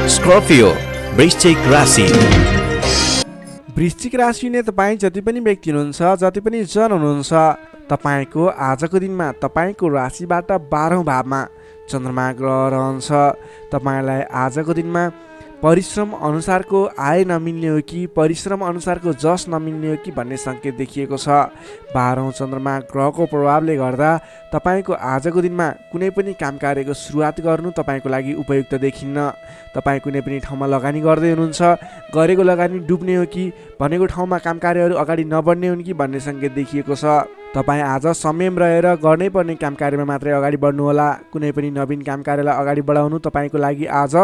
स्कर्पियो वृश्चिक राशि। वृश्चिक राशि हुने तपाईँ जति पनि व्यक्ति हुनुहुन्छ, जति पनि जन हुनुहुन्छ, तपाईँको आजको दिनमा तपाईँको राशिबाट 12औं भावमा चन्द्रमा ग्रह रहन्छ। तपाईँलाई आजको दिनमा परिश्रम अनुसारको आय नमिल्ने हो कि परिश्रम अनुसारको जस नमिल्ने हो कि भन्ने सङ्केत देखिएको छ। 12औं चन्द्रमा ग्रहको प्रभावले गर्दा तपाईँको आजको दिनमा कुनै पनि काम कार्यको सुरुवात गर्नु तपाईँको लागि उपयुक्त देखिन्न। तपाईँ कुनै पनि ठाउँमा लगानी गर्दै हुनुहुन्छ, गरेको लगानी डुब्ने हो कि भनेको ठाउँमा काम कार्यहरू अगाडि नबढ्ने हुन् कि भन्ने सङ्केत देखिएको छ। तपाईँ आज संयम रहेर गर्नै पर्ने काम कार्यमा मात्रै अगाडि बढ्नुहोला। कुनै पनि नवीन काम कार्यलाई अगाडि बढाउनु तपाईँको लागि आज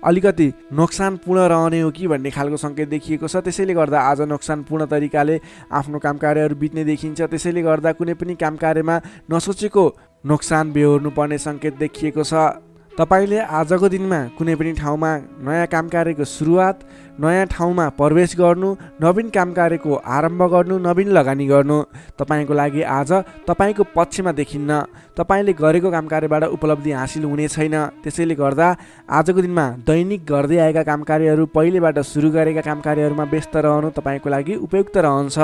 अलिकति नोक्सानपूर्ण रहने हो कि भन्ने खालको सङ्केत देखिएको छ। त्यसैले गर्दा आज नोक्सानपूर्ण तरिकाले आफ्नो काम कार्यहरू बित्ने देखिन्छ। त्यसैले गर्दा कुनै पनि काम कार्यमा नसोचेको नोक्सान बेहोर्नु पर्ने सङ्केत देखिएको छ। तपाईँले आजको दिनमा कुनै पनि ठाउँमा नयाँ काम कार्यको सुरुवात, नयाँ ठाउँमा प्रवेश गर्नु, नवीन काम कार्यको आरम्भ गर्नु, नवीन लगानी गर्नु तपाईँको लागि आज तपाईँको पक्षमा देखिन्न। तपाईँले गरेको काम कार्यबाट उपलब्धि हासिल हुने छैन। त्यसैले गर्दा आजको दिनमा दैनिक गर्दै आएका काम कार्यहरू, पहिलेबाट सुरु गरेका काम कार्यहरूमा व्यस्त रहनु तपाईँको लागि उपयुक्त रहन्छ।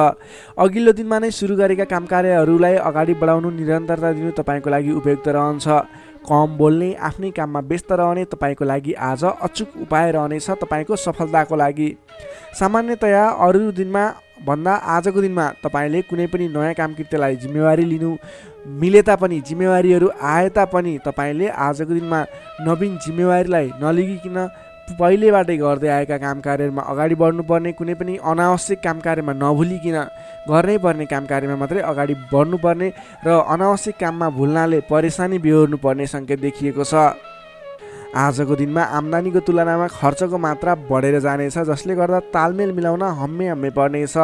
अघिल्लो दिनमा नै सुरु गरेका काम कार्यहरूलाई अगाडि बढाउनु, निरन्तरता दिनु तपाईँको लागि उपयुक्त रहन्छ। कम बोल्ने, आफ्नै काममा व्यस्त रहने तपाईँको लागि आज अचुक उपाय रहनेछ तपाईँको सफलताको लागि। सामान्यतया अरू दिनमा भन्दा आजको दिनमा तपाईँले कुनै पनि नयाँ काम कृत्यलाई जिम्मेवारी लिनु मिले तापनि, जिम्मेवारीहरू आए तापनि तपाईँले आजको दिनमा नवीन जिम्मेवारीलाई नलिगिकन पहिलेबाटै गर्दै आएका काम कार्यहरूमा अगाडि बढ्नुपर्ने, कुनै पनि अनावश्यक काम कार्यमा नभुलिकन गर्नै पर्ने काम कार्यमा मात्रै अगाडि बढ्नुपर्ने र अनावश्यक काममा भुल्नाले परेशानी बेहोर्नु पर्ने सङ्केत देखिएको छ। आजको दिनमा आम्दानीको तुलनामा खर्चको मात्रा बढेर जानेछ, जसले गर्दा तालमेल मिलाउन हम्मे पर्नेछ।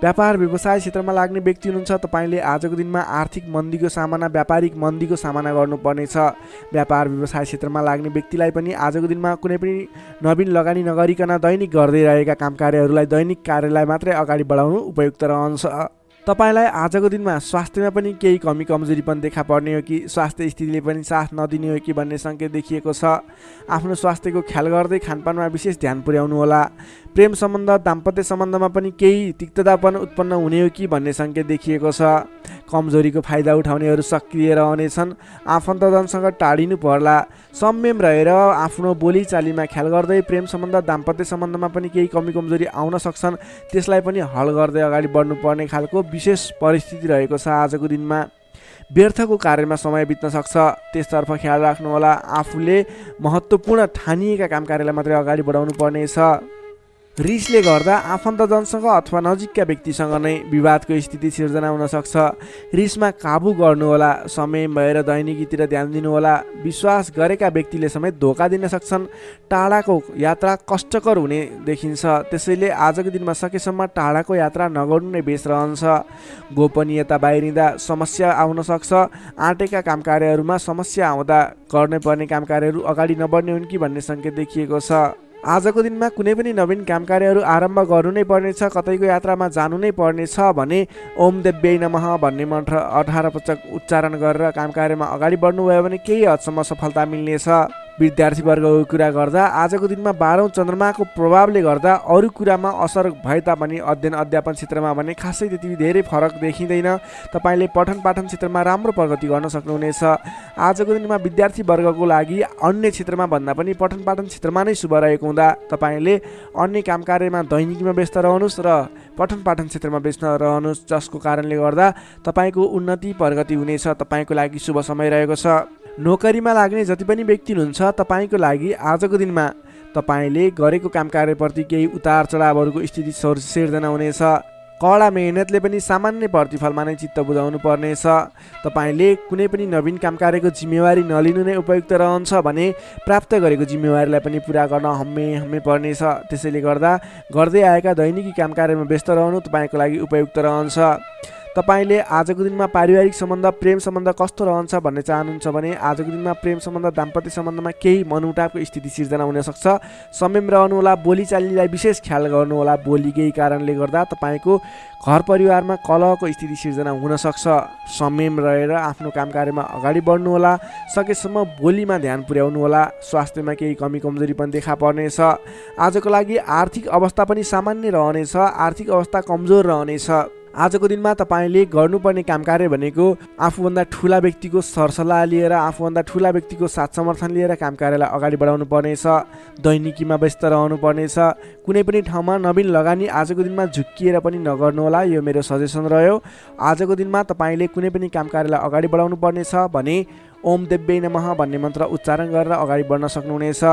व्यापार व्यवसाय क्षेत्रमा लाग्ने व्यक्ति हुनुहुन्छ तपाईँले आजको दिनमा आर्थिक मन्दीको सामना व्यापारिक मन्दीको सामना गर्नुपर्नेछ। व्यापार व्यवसाय क्षेत्रमा लाग्ने व्यक्तिलाई पनि आजको दिनमा कुनै पनि नवीन लगानी नगरिकन दैनिक गर्दै रहेका काम कार्यहरूलाई दैनिक कार्यलाई मात्रै अगाडि बढाउनु उपयुक्त रहन्छ। तपाईँलाई आजको दिनमा स्वास्थ्यमा पनि केही कमी कमजोरी पनि देखा पर्ने हो कि स्वास्थ्य स्थितिले पनि साथ नदिने हो कि भन्ने सङ्केत देखिएको छ। आफ्नो स्वास्थ्यको ख्याल गर्दै खानपानमा विशेष ध्यान पुर्याउनु होला। प्रेम सम्बन्ध दाम्पत्य सम्बन्धमा पनि केही तिक्ततापन उत्पन्न हुने हो कि भन्ने सङ्केत देखिएको छ। कमजोरीको फाइदा उठाउनेहरू सक्रिय रहनेछन्। आफन्तजनसँग टाढिनु पर्ला। संयम रहेर आफ्नो बोलीचालीमा ख्याल गर्दै प्रेम सम्बन्ध दाम्पत्य सम्बन्धमा पनि केही कमी कमजोरी आउन सक्छन्, त्यसलाई पनि हल गर्दै अगाडि बढ्नुपर्ने खालको विशेष परिस्थिति रहेको छ। आजको दिनमा व्यर्थको कार्यमा समय बित्न सक्छ, त्यसतर्फ ख्याल राख्नुहोला। आफूले महत्त्वपूर्ण ठानिएका काम कार्यलाई मात्रै अगाडि बढाउनु पर्नेछ। रिसले गर्दा आफन्तजनसँग अथवा नजिकका व्यक्तिसँग नै विवादको स्थिति सिर्जना हुन सक्छ। रिसमा काबु गर्नुहोला। समय भएर दैनिकीतिर ध्यान दिनुहोला। विश्वास गरेका व्यक्तिले समेत धोका दिन सक्छन्। टाढाको यात्रा कष्टकर हुने देखिन्छ, त्यसैले आजको दिनमा सकेसम्म टाढाको यात्रा नगर्नु नै बेस रहन्छ। गोपनीयता बाहिरिँदा समस्या आउन सक्छ। आँटेका काम कार्यहरूमा समस्या आउँदा गर्नै पर्ने काम कार्यहरू अगाडि नबढ्ने हुन् कि भन्ने सङ्केत देखिएको छ। आजको दिनमा कुनै पनि नवीन काम कार्यहरू आरम्भ गर्नु नै पर्नेछ, कतैको यात्रामा जानु नै पर्नेछ भने ओम देव्यै नमः भन्ने मन्त्र 18 पटक उच्चारण गरेर काम कार्यमा अगाडि बढ्नुभयो भने केही हदसम्म सफलता मिल्नेछ। विद्यार्थीवर्गको कुरा गर्दा आजको दिनमा 12औं चन्द्रमाको प्रभावले गर्दा अरू कुरामा असर भए तापनि अध्ययन अध्यापन क्षेत्रमा भने खासै त्यति धेरै फरक देखिँदैन। तपाईँले पठन पाठन क्षेत्रमा राम्रो प्रगति गर्न सक्नुहुनेछ। आजको दिनमा विद्यार्थीवर्गको लागि अन्य क्षेत्रमा भन्दा पनि पठन पाठन क्षेत्रमा नै शुभ रहेको हुँदा तपाईँले अन्य काम कार्यमा दैनिकीमा व्यस्त रहनुहोस् र पठन पाठन क्षेत्रमा व्यस्त रहनुहोस्, जसको कारणले गर्दा तपाईँको उन्नति प्रगति हुनेछ। तपाईँको लागि शुभ समय रहेको छ। नोकरीमा लाग्ने जति पनि व्यक्ति हुनुहुन्छ तपाईँको लागि आजको दिनमा तपाईँले गरेको काम कार्यप्रति केही उतार चढावहरूको स्थिति सिर्जना हुनेछ। कडा मेहनतले पनि सामान्य प्रतिफलमा नै चित्त बुझाउनु पर्नेछ। तपाईँले कुनै पनि नवीन काम कार्यको जिम्मेवारी नलिनु नै उपयुक्त रहन्छ भने प्राप्त गरेको जिम्मेवारीलाई पनि पुरा गर्न हम्मे पर्नेछ। त्यसैले गर्दा गर्दै आएका दैनिकी काम कार्यमा व्यस्त रहनु तपाईँको लागि उपयुक्त रहन्छ। तपाईँले आजको दिनमा पारिवारिक सम्बन्ध प्रेम सम्बन्ध कस्तो रहन्छ भन्ने चाहनुहुन्छ भने आजको दिनमा प्रेम सम्बन्ध दाम्पत्य सम्बन्धमा केही मनमुटावको स्थिति सिर्जना हुन सक्छ। संयम रहनुहोला। बोलीचालीलाई विशेष ख्याल गर्नुहोला। बोलीकै कारणले गर्दा तपाईँको घर परिवारमा कलहको स्थिति सिर्जना हुन सक्छ। संयम रहेर आफ्नो काम कार्यमा अगाडि बढ्नुहोला। सकेसम्म बोलीमा ध्यान पुर्याउनुहोला। स्वास्थ्यमा केही कमी कमजोरी पनि देखा पर्नेछ। आजको लागि आर्थिक अवस्था पनि सामान्य रहनेछ। आर्थिक अवस्था कमजोर रहनेछ। आजको दिनमा तपाईँले गर्नुपर्ने काम कार्य भनेको आफूभन्दा ठुला व्यक्तिको सरसल्लाह लिएर आफूभन्दा ठुला व्यक्तिको साथ समर्थन लिएर काम कार्यलाई अगाडि बढाउनु पर्नेछ। दैनिकीमा व्यस्त रहनु पर्नेछ। कुनै पनि ठाउँमा नवीन लगानी आजको दिनमा झुक्किएर पनि नगर्नुहोला, यो मेरो सजेसन रह्यो। आजको दिनमा तपाईँले कुनै पनि काम कार्यलाई अगाडि बढाउनु पर्नेछ भने ओम देव्यै नमः भन्ने मन्त्र उच्चारण गरेर अगाडि बढ्न सक्नुहुनेछ।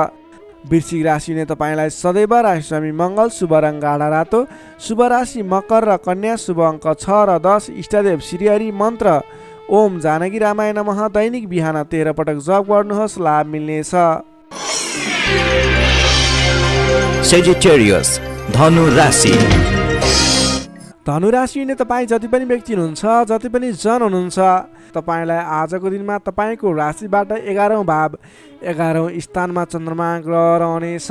वृश्चिक राशिले तपाईँलाई सदैव राशिस्वामी मङ्गल, शुभ रङ गाढा रातो, शुभ राशि मकर र कन्या, शुभ अङ्क 6 र 10, इष्टदेव श्रीहरि, मन्त्र ओम जानकी रामाय नमः दैनिक बिहान 13 पटक जप गर्नुहोस्, लाभ मिल्नेछ। सेजिटेरियस धनु राशि। धनुराशि हुने तपाईँ जति पनि व्यक्ति हुनुहुन्छ, जति पनि जन हुनुहुन्छ, तपाईँलाई आजको दिनमा तपाईँको राशिबाट 11औं भाव 11औं स्थानमा चन्द्रमा ग्रह रहनेछ।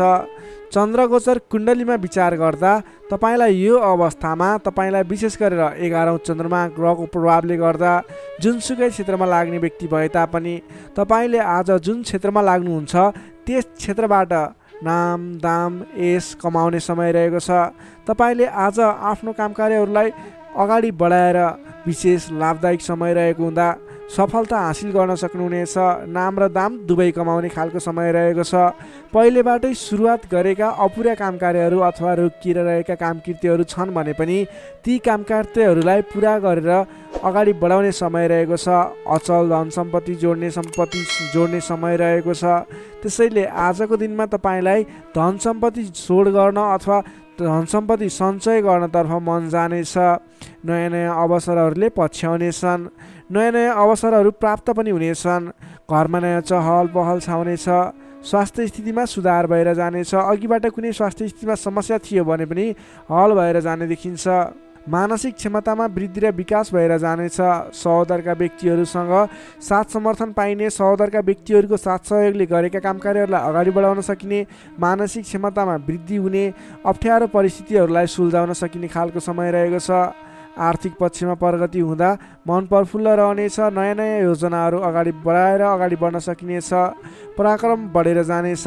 चन्द्रगोचर कुण्डलीमा विचार गर्दा तपाईँलाई यो अवस्थामा तपाईँलाई विशेष गरेर 11औं चन्द्रमा ग्रहको प्रभावले गर्दा जुनसुकै क्षेत्रमा लाग्ने व्यक्ति भए तापनि तपाईँले आज जुन क्षेत्रमा लाग्नुहुन्छ त्यस क्षेत्रबाट नाम दाम यश कमाउने समय रहेको छ। तपाईँले आज आफ्नो काम कार्यहरूलाई अगाडि बढाएर विशेष लाभदायक समय रहेको हुँदा सफलता हासिल गर्न सक्नुहुनेछ। नाम र दाम दुवै कमाउने खालको समय रहेको छ। पहिलेबाटै सुरुवात गरेका अपुरा काम कार्यहरू अथवा रोकिएर रहेका काम कृत्यहरू छन् भने पनि ती काम कार्यहरूलाई पुरा गरेर अगाडि बढाउने समय रहेको छ। अचल धन सम्पत्ति जोड्ने समय रहेको छ। त्यसैले आजको दिनमा तपाईँलाई धन सम्पत्ति जोड गर्न अथवा धन सम्पत्ति सञ्चय गर्नतर्फ मन जानेछ। नयाँ नयाँ अवसरहरूले पछ्याउनेछन्। नयाँ नयाँ अवसरहरू प्राप्त पनि हुनेछन्। घरमा नयाँ चहल पहल छाउनेछ। स्वास्थ्य स्थितिमा सुधार भएर जानेछ। अघिबाट कुनै स्वास्थ्य स्थितिमा समस्या थियो भने पनि हल भएर जाने देखिन्छ। मानसिक क्षमतामा वृद्धि र विकास भएर जानेछ। सहोदरका व्यक्तिहरूसँग साथ समर्थन पाइने, सहोदरका व्यक्तिहरूको साथ सहयोगले गरेका काम कार्यहरूलाई अगाडि बढाउन सकिने, मानसिक क्षमतामा वृद्धि हुने, अप्ठ्यारो परिस्थितिहरूलाई सुल्झाउन सकिने खालको समय रहेको छ। आर्थिक पक्षमा प्रगति हुँदा मन प्रफुल्ल रहनेछ। नयाँ नयाँ योजनाहरू अगाडि बढाएर अगाडि बढ्न सकिनेछ। पराक्रम बढेर जानेछ।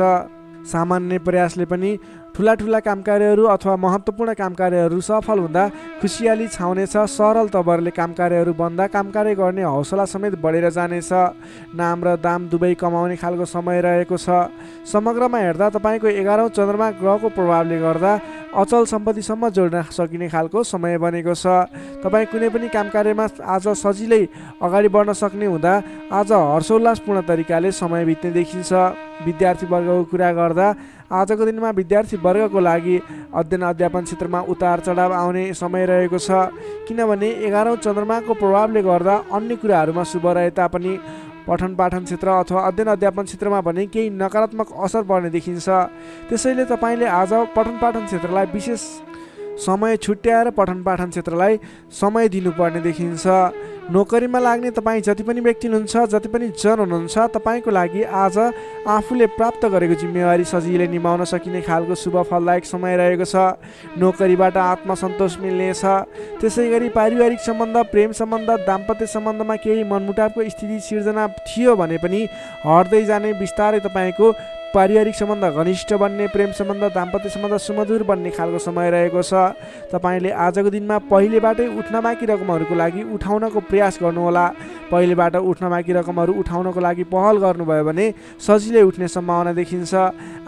सामान्य प्रयासले पनि ठुला ठुला काम कार्यहरू अथवा महत्त्वपूर्ण काम कार्यहरू सफल हुँदा खुसियाली छाउनेछ। सरल तवरले काम कार्यहरू बन्दा काम कार्य गर्ने हौसला समेत बढेर जानेछ। नाम र दाम दुवै कमाउने खालको समय रहेको छ। समग्रमा हेर्दा तपाईँको 11औँ चन्द्रमा ग्रहको प्रभावले गर्दा अचल सम्पत्तिसम्म जोड्न सकिने खालको समय बनेको छ। तपाईँ कुनै पनि काम कार्यमा आज सजिलै अगाडि बढ्न सक्ने हुँदा आज हर्षोल्लासपूर्ण तरिकाले समय बित्ने देखिन्छ। विद्यार्थी वर्गको कुरा गर्दा आजको दिनमा विद्यार्थी वर्गको लागि अध्ययन अध्यापन क्षेत्रमा उतार चढाव आउने समय रहेको छ। किनभने 11औँ चन्द्रमाको प्रभावले गर्दा अन्य कुराहरूमा शुभ रहे तापनि पठन पाठन क्षेत्र अथवा अध्ययन अध्यापन क्षेत्रमा भने केही नकारात्मक असर पर्ने देखिन्छ। त्यसैले तपाईँले आज पठन पाठन क्षेत्रलाई विशेष समय छुट्याएर पठन पाठन क्षेत्रलाई समय दिनुपर्ने देखिन्छ। नोकरीमा लाग्ने तपाईँ जति पनि व्यक्ति हुनुहुन्छ, जति पनि जन हुनुहुन्छ, तपाईँको लागि आज आफूले प्राप्त गरेको जिम्मेवारी सजिलै निभाउन सकिने खालको शुभ फलदायक समय रहेको छ। नोकरीबाट आत्मसन्तोष मिल्नेछ। त्यसै गरी पारिवारिक सम्बन्ध, प्रेम सम्बन्ध, दाम्पत्य सम्बन्धमा केही मनमुटावको स्थिति सिर्जना थियो भने पनि हट्दै जाने, बिस्तारै तपाईँको पारिवारिक सम्बन्ध घनिष्ठ बन्ने, प्रेम सम्बन्ध, दाम्पत्य सम्बन्ध सुमधुर बन्ने खालको समय रहेको छ। तपाईँले आजको दिनमा पहिलेबाटै उठ्न बाँकी रकमहरूको लागि उठाउनको प्रयास गर्नुहोला। पहिलेबाट उठ्न बाँकी रकमहरू उठाउनको लागि पहल गर्नुभयो भने सजिलै उठ्ने सम्भावना देखिन्छ।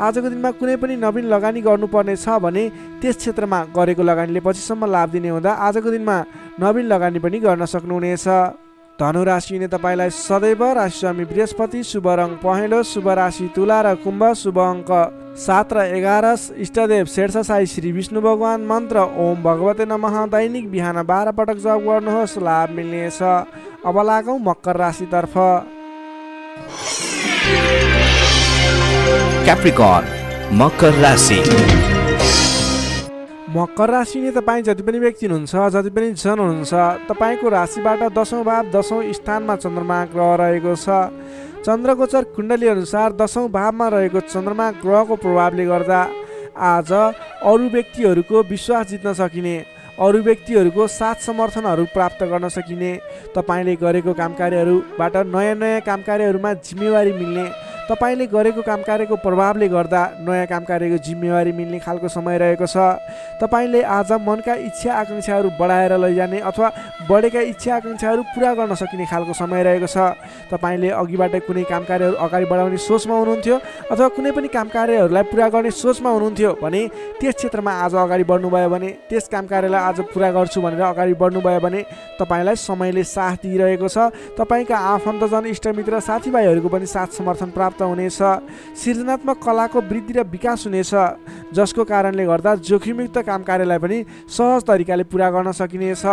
आजको दिनमा कुनै पनि नवीन लगानी गर्नुपर्ने छ भने त्यस क्षेत्रमा गरेको लगानीले पछिसम्म लाभ दिने हुँदा आजको दिनमा नवीन लगानी पनि गर्न सक्नुहुनेछ। धनु राशिले तपाईँलाई सदैव राशिस्वामी बृहस्पति, शुभ रङ पहेँलो, शुभ राशि तुला र कुम्भ, शुभ अङ्क 7 र 11, इष्टदेव शेषशाही श्री विष्णु भगवान, मन्त्र ओम भगवते नमः। दैनिक बिहान 12 पटक जप गर्नुहोस्, लाभ मिल्नेछ। अब लागौँ मकर राशितर्फ। Capricorn, मकर राशि। मकर राशिले तपाईँ जति पनि व्यक्ति हुनुहुन्छ, जति पनि जन हुनुहुन्छ, तपाईँको राशिबाट 10औँ भाव 10औँ स्थानमा चन्द्रमा ग्रह रहेको छ। चन्द्रगोचर कुण्डली अनुसार 10औँ भावमा रहेको चन्द्रमा ग्रहको प्रभावले गर्दा आज अरू व्यक्तिहरूको विश्वास जित्न सकिने, अरू व्यक्तिहरूको साथ समर्थनहरू प्राप्त गर्न सकिने, तपाईँले गरेको काम कार्यहरूबाट नयाँ नयाँ काम कार्यहरूमा जिम्मेवारी मिल्ने, तपाईँले गरेको काम कार्यको प्रभावले गर्दा नयाँ काम कार्यको जिम्मेवारी मिल्ने खालको समय रहेको छ। तपाईँले आज मनका इच्छा आकाङ्क्षाहरू बढाएर लैजाने अथवा बढेका इच्छा आकाङ्क्षाहरू पुरा गर्न सकिने खालको समय रहेको छ। तपाईँले अघिबाट कुनै काम कार्यहरू अगाडि बढाउने सोचमा हुनुहुन्थ्यो अथवा कुनै पनि काम कार्यहरूलाई पुरा गर्ने सोचमा हुनुहुन्थ्यो भने त्यस क्षेत्रमा आज अगाडि बढ्नुभयो भने, त्यस काम कार्यलाई आज पुरा गर्छु भनेर अगाडि बढ्नुभयो भने तपाईँलाई समयले साथ दिइरहेको छ। तपाईँका आफन्तजन, इष्टमित्र, साथीभाइहरूको पनि साथ समर्थन प्राप्त हुनेछ। सृजनात्मक कलाको वृद्धि र विकास हुनेछ, जसको कारणले गर्दा जोखिमयुक्त काम कार्यलाई पनि सहज तरिकाले पुरा गर्न सकिनेछ।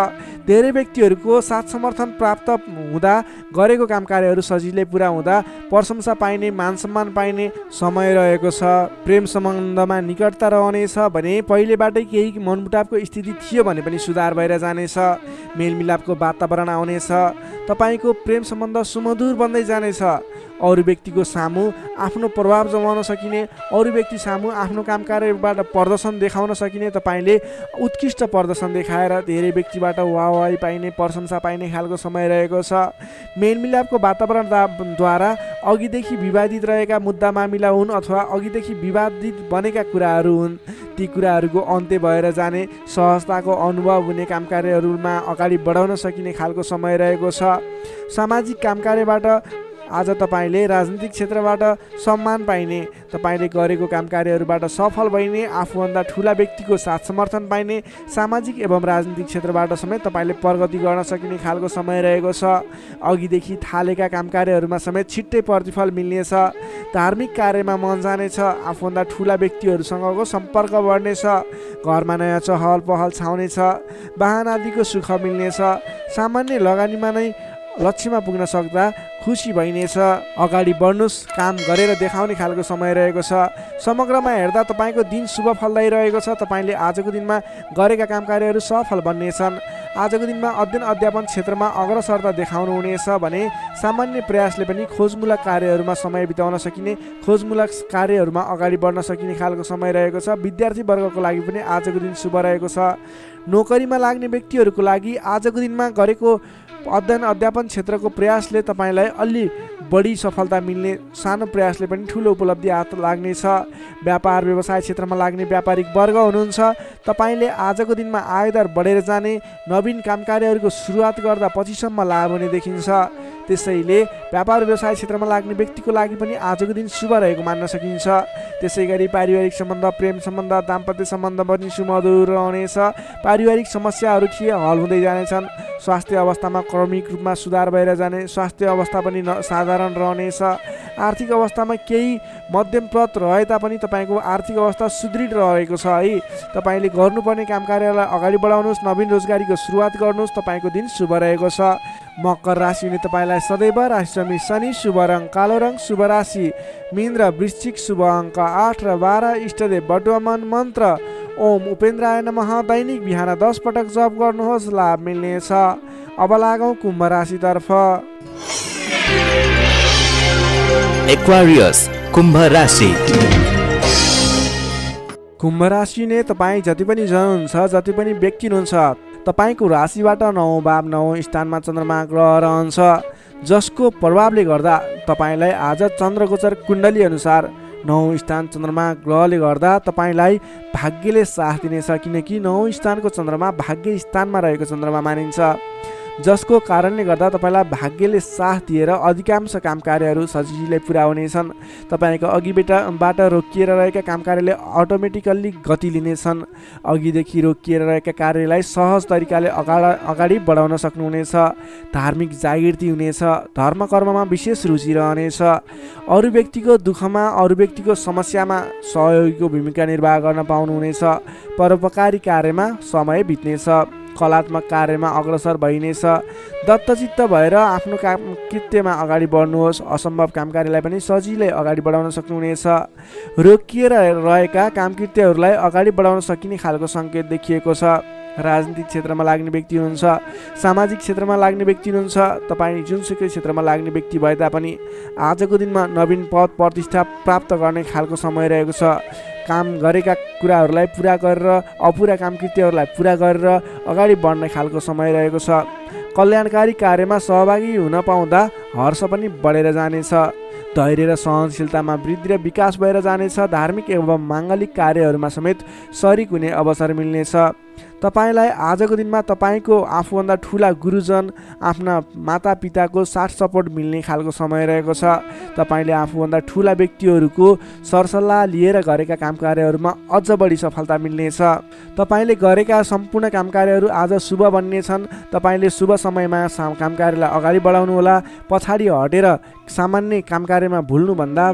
धेरै व्यक्तिहरूको साथ समर्थन प्राप्त हुँदा गरेको काम कार्यहरू सजिलै पुरा हुँदा प्रशंसा पाइने, मान सम्मान पाइने समय रहेको छ। प्रेम सम्बन्धमा निकटता रहनेछ भने पहिलेबाटै केही मनमुटावको स्थिति थियो भने पनि सुधार भएर जानेछ। मेलमिलापको वातावरण आउनेछ। तपाईँको प्रेम सम्बन्ध सुमधुर बन्दै जानेछ। अरू व्यक्तिको सामु आफ्नो प्रभाव जमाउन सकिने, अरू व्यक्ति सामु आफ्नो काम कार्यबाट प्रदर्शन देखाउन सकिने, तपाईँले उत्कृष्ट प्रदर्शन देखाएर धेरै व्यक्तिबाट वाहवाही पाइने, प्रशंसा पाइने खालको समय रहेको छ। मेलमिलापको वातावरणद्वारा अघिदेखि विवादित रहेका मुद्दा मामिला हुन् अथवा अघिदेखि विवादित बनेका कुराहरू हुन्, ती कुराहरूको अन्त्य भएर जाने, सहजताको अनुभव हुने, काम कार्यहरूमा अगाडि बढाउन सकिने खालको समय रहेको छ। सामाजिक काम कार्यबाट आज तपाईँले राजनीतिक क्षेत्रबाट सम्मान पाइने, तपाईँले गरेको काम कार्यहरूबाट सफल भइने, आफूभन्दा ठुला व्यक्तिको साथ समर्थन पाइने, सामाजिक एवं राजनीतिक क्षेत्रबाट समेत तपाईँले प्रगति गर्न सकिने खालको समय रहेको छ। अघिदेखि थालेका काम कार्यहरूमा समेत छिट्टै प्रतिफल मिल्नेछ। धार्मिक कार्यमा मन जानेछ। आफूभन्दा ठुला व्यक्तिहरूसँगको सम्पर्क बढ्नेछ। घरमा नयाँ चहल पहल छाउनेछ। वाहन आदिको सुख मिल्नेछ। सामान्य लगानीमा नै लक्ष्यमा पुग्न सक्दा खुसी भइनेछ। अगाडि बढ्नुहोस्, काम गरेर देखाउने खालको समय रहेको छ। समग्रमा हेर्दा तपाईँको दिन शुभ फलदायी रहेको छ। तपाईँले आजको दिनमा गरेका काम कार्यहरू सफल बन्नेछन्। आजको दिनमा अध्ययन अध्यापन क्षेत्रमा अग्रसरता देखाउनुहुनेछ भने सामान्य प्रयासले पनि खोजमूलक कार्यहरूमा समय बिताउन सकिने, खोजमूलक कार्यहरूमा अगाडि बढ्न सकिने खालको समय रहेको छ। विद्यार्थी वर्गको लागि पनि आजको दिन शुभ रहेको छ। नोकरीमा लाग्ने व्यक्तिहरूको लागि आजको दिनमा गरेको अध्ययन अध्यापन क्षेत्रको प्रयासले तपाईँलाई अलि बढी सफलता मिल्ने, सानो प्रयासले पनि ठुलो उपलब्धि हात लाग्नेछ। व्यापार व्यवसाय क्षेत्रमा लाग्ने व्यापारिक वर्ग हुनुहुन्छ, तपाईँले आजको दिनमा आयदर बढेर जाने, नवीन काम कार्यहरूको सुरुवात गर्दा पछिसम्म लाभ हुने देखिन्छ। त्यसैले व्यापार व्यवसाय क्षेत्रमा लाग्ने व्यक्तिको लागि पनि आजको दिन शुभ रहेको मान्न सकिन्छ। त्यसै गरी पारिवारिक सम्बन्ध, प्रेम सम्बन्ध, दाम्पत्य सम्बन्ध पनि सुमधुर रहनेछ। पारिवारिक समस्याहरू थिए हल हुँदै जानेछन्। स्वास्थ्य अवस्थामा क्रमिक रूपमा सुधार भएर जाने, स्वास्थ्य अवस्था पनि साधारण रहनेछ। आर्थिक अवस्थामा केही मध्यमप्रद रहे तापनि तपाईँको आर्थिक अवस्था सुदृढ रहेको छ है। तपाईँले गर्नुपर्ने काम कार्यलाई अगाडि बढाउनुहोस्, नवीन रोजगारीको सुरुवात गर्नुहोस्। तपाईँको दिन शुभ रहेको छ। मकर राशि हुने तपाईँलाई सदैव राशिश्रमी शनि, शुभ रङ कालो रङ, शुभ राशि मीन र वृश्चिक, शुभ अङ्क 8 र 12, इष्टदेव बटुवामन, मन्त्र ओम उपेन्द्राय नमः। दैनिक बिहान 10 पटक जप गर्नुहोस्, लाभ मिल्नेछ। अब लागौँ कुम्भ राशितर्फ। एक्वारियस कुम्भ राशि। कुम्भ राशि ने तपाईँ जति पनि जन हुन्छ, जति पनि व्यक्ति हुनुहुन्छ, तपाईँको राशिबाट 9 भाव 9 स्थानमा चन्द्रमा ग्रह रहन्छ, जसको प्रभावले गर्दा तपाईँलाई आज चन्द्रगोचर कुण्डली अनुसार 9 स्थान चन्द्रमा ग्रहले गर्दा तपाईँलाई भाग्यले साथ दिनेछ। किनकि 9 स्थानको चन्द्रमा भाग्य स्थानमा रहेको चन्द्रमा मानिन्छ, जसको कारणले गर्दा तपाईँलाई भाग्यले साथ दिएर अधिकांश काम कार्यहरू सजिलै पुरा हुनेछन्। तपाईँको अघिबाट रोकिएर रहेका काम कार्यले अटोमेटिकल्ली गति लिनेछन्। अघिदेखि रोकिएर रहेका कार्यलाई सहज तरिकाले अगाडि बढाउन सक्नुहुनेछ। धार्मिक जागृति हुनेछ। धर्म कर्ममा विशेष रुचि रहनेछ। अरू व्यक्तिको दुःखमा, अरू व्यक्तिको समस्यामा सहयोगीको भूमिका निर्वाह गर्न पाउनुहुनेछ। परोपकारी कार्यमा समय बित्नेछ। कलात्मक कार्यमा अग्रसर भइनेछ। दत्तचित्त भएर आफ्नो काम कृत्यमा अगाडि बढ्नुहोस्। असम्भव काम कार्यलाई पनि सजिलै अगाडि बढाउन सक्नुहुनेछ। रोकिएर रहेका काम कृत्यहरूलाई अगाडि बढाउन सकिने खालको सङ्केत देखिएको छ। राजनीतिक क्षेत्रमा लाग्ने व्यक्ति हुनुहुन्छ, सामाजिक क्षेत्रमा लाग्ने व्यक्ति हुनुहुन्छ, तपाईँ जुनसुकै क्षेत्रमा लाग्ने व्यक्ति भए तापनि आजको दिनमा नवीन पद प्रतिष्ठा प्राप्त गर्ने खालको समय रहेको छ। काम गरेका कुराहरूलाई पुरा गरेर, अपुरा काम कृत्यहरूलाई पुरा गरेर अगाडि बढ्ने खालको समय रहेको छ। कल्याणकारी कार्यमा सहभागी हुन पाउँदा हर्ष पनि बढेर जानेछ। धैर्य र सहनशीलतामा वृद्धि र विकास भएर जानेछ। धार्मिक एवं माङ्गलिक कार्यहरूमा समेत शरिक हुने अवसर मिल्नेछ। तपाईँलाई आजको दिनमा तपाईँको आफूभन्दा ठुला गुरुजन, आफ्ना मातापिताको साथ सपोर्ट मिल्ने खालको समय रहेको छ। तपाईँले आफूभन्दा ठुला व्यक्तिहरूको सरसल्लाह लिएर गरेका काम कार्यहरूमा अझ बढी सफलता मिल्नेछ। तपाईँले गरेका सम्पूर्ण काम कार्यहरू आज शुभ बन्नेछन्। तपाईँले शुभ समयमा काम कार्यलाई अगाडि बढाउनुहोला। पछाडि हटेर सामान्य काम कार्यमा भुल्नुभन्दा